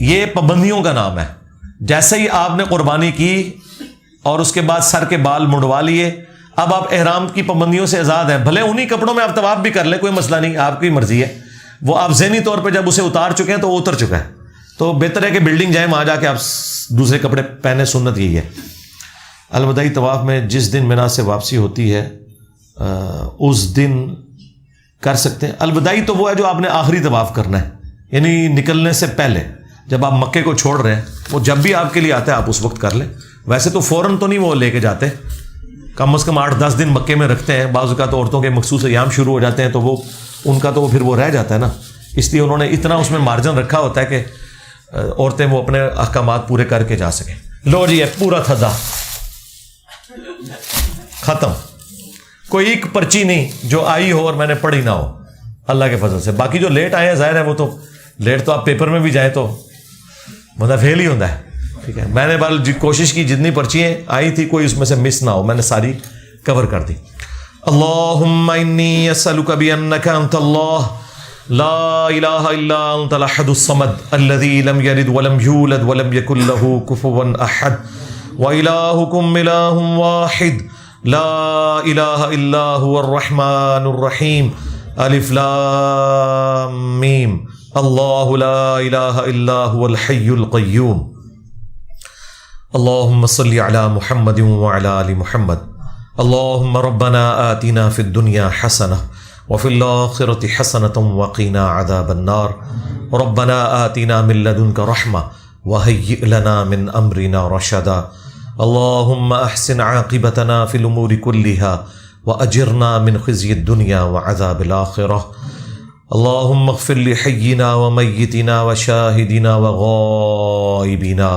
یہ پابندیوں کا نام ہے. جیسے ہی آپ نے قربانی کی اور اس کے بعد سر کے بال منڈوا لیے، اب آپ احرام کی پابندیوں سے آزاد ہیں. بھلے انہی کپڑوں میں آپ طواف بھی کر لیں، کوئی مسئلہ نہیں، آپ کی مرضی ہے. وہ آپ ذہنی طور پہ جب اسے اتار چکے ہیں تو وہ اتر چکا ہے، تو بہتر ہے کہ بلڈنگ جائیں، وہاں جا کے آپ دوسرے کپڑے پہنے. سنت یہی ہے. الوداعی طواف میں جس دن منا سے واپسی ہوتی ہے اس دن کر سکتے ہیں. الوداعی تو وہ ہے جو آپ نے آخری طواف کرنا ہے، یعنی نکلنے سے پہلے جب آپ مکے کو چھوڑ رہے ہیں، وہ جب بھی آپ کے لیے آتا ہے آپ اس وقت کر لیں. ویسے تو فوراً تو نہیں وہ لے کے جاتے، کم از کم 8-10 دن مکے میں رکھتے ہیں. بعض اوقات عورتوں کے مخصوص ایام شروع ہو جاتے ہیں تو وہ ان کا تو پھر وہ رہ جاتا ہے نا. اس لیے انہوں نے اتنا اس میں مارجن رکھا ہوتا ہے کہ عورتیں وہ اپنے احکامات پورے کر کے جا سکیں. لو جی، پورا تھا ختم. کوئی ایک پرچی نہیں جو آئی ہو اور میں نے پڑھی نہ ہو، اللہ کے فضل سے. باقی جو لیٹ آئے ہیں ظاہر ہے وہ تو لیٹ، تو آپ پیپر میں بھی جائیں تو مطلب فیل ہی ہوتا ہے. ٹھیک ہے، میں نے کوشش کی جتنی پرچیاں آئی تھی کوئی اس میں سے مس نہ ہو، میں نے ساری کور کر دی. اللہم انی اسألک بانک انت اللہ لا الہ الا انت الاحد الصمد الذی لم یلد ولم یولد ولم یکن له کفوا احد وإلہکم الہ واحد لا الہ الا هو الرحمن الرحیم الف لام میم اللہ لا الہ الا هو الحی القیوم. اللہم صلی علی محمد وعلی آل محمد. اللہم ربنا آتنا فی الدنیا حسنہ وفی الآخرۃ حسنۃ وقنا عذاب النار. ربنا آتنا من لدنک رحمہ وہیئ لنا من امرنا رشدا. اللہم احسن عاقبتنا فی الامور کلہا واجرنا من خزی الدنیا وعذاب الآخرہ. اللہم اغفر لحینا ومیتنا وشاہدنا وغائبنا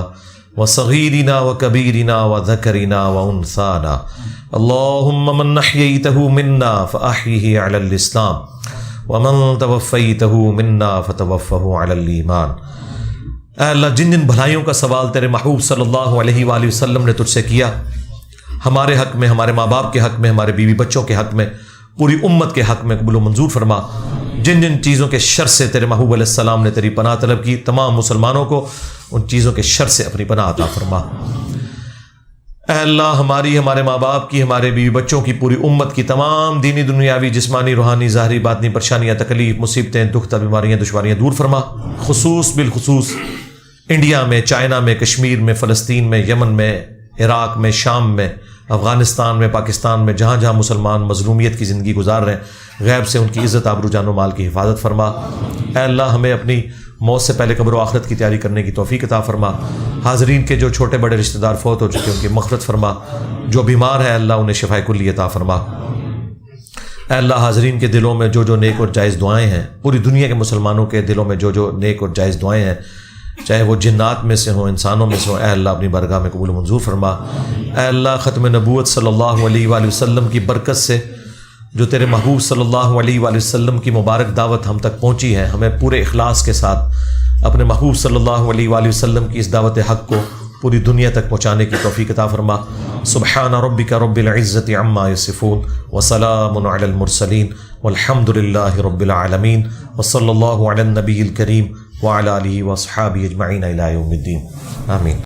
وصغیرنا وکبیرنا وذکرنا وانثانا. اللہم من احییتہ منا فاحیہ علی الاسلام ومن توفیتہ منا فتوفہ علی الایمان. اے اللہ جن جن بھلائیوں کا سوال تیرے محبوب صلی اللہ علیہ وآلہ وسلم نے تجھ سے کیا، ہمارے حق میں، ہمارے ماں باپ کے حق میں، ہمارے بیوی بچوں کے حق میں، پوری امت کے حق میں قبول و منظور فرما۔ جن جن چیزوں کے شر سے تیرے محبوب علیہ السلام نے تیری پناہ طلب کی، تمام مسلمانوں کو ان چیزوں کے شر سے اپنی پناہ عطا فرما۔ اے اللہ ہماری، ہمارے ماں باپ کی، ہمارے بیوی بچوں کی، پوری امت کی تمام دینی دنیاوی جسمانی روحانی ظاہری باطنی پریشانیاں تکلیف مصیبتیں دکھ بیماریاں دشواریاں دور فرما۔ بالخصوص انڈیا میں، چائنا میں، کشمیر میں، فلسطین میں، یمن میں، عراق میں، شام میں، افغانستان میں، پاکستان میں، جہاں جہاں مسلمان مظلومیت کی زندگی گزار رہے ہیں، غیب سے ان کی عزت آبرو جان و مال کی حفاظت فرما۔ اے اللہ ہمیں اپنی موت سے پہلے قبر و آخرت کی تیاری کرنے کی توفیق عطا فرما۔ حاضرین کے جو چھوٹے بڑے رشتہ دار فوت ہو چکے ان کی مغفرت فرما، جو بیمار ہیں اللہ انہیں شفائے کلی عطا فرما۔ اے اللہ حاضرین کے دلوں میں جو جو نیک اور جائز دعائیں ہیں، پوری دنیا کے مسلمانوں کے دلوں میں جو جو نیک اور جائز دعائیں ہیں، چاہے وہ جنات میں سے ہوں انسانوں میں سے ہوں، اے اللہ اپنی بارگاہ میں قبول و منظور فرما۔ اے اللہ ختم نبوت صلی اللہ علیہ وآلہ وسلم کی برکت سے جو تیرے محبوب صلی اللہ علیہ وآلہ وسلم کی مبارک دعوت ہم تک پہنچی ہے، ہمیں پورے اخلاص کے ساتھ اپنے محبوب صلی اللہ علیہ وآلہ وسلم کی اس دعوت حق کو پوری دنیا تک پہنچانے کی توفیق عطا فرما۔ سبحان ربک رب العزت عما یصفون وسلام علی المرسلین والحمد للہ رب العالمین وصلی اللہ علی النبی الکریم وعلی آلہ واصحابہ اجمعین الی یوم الدین، آمین۔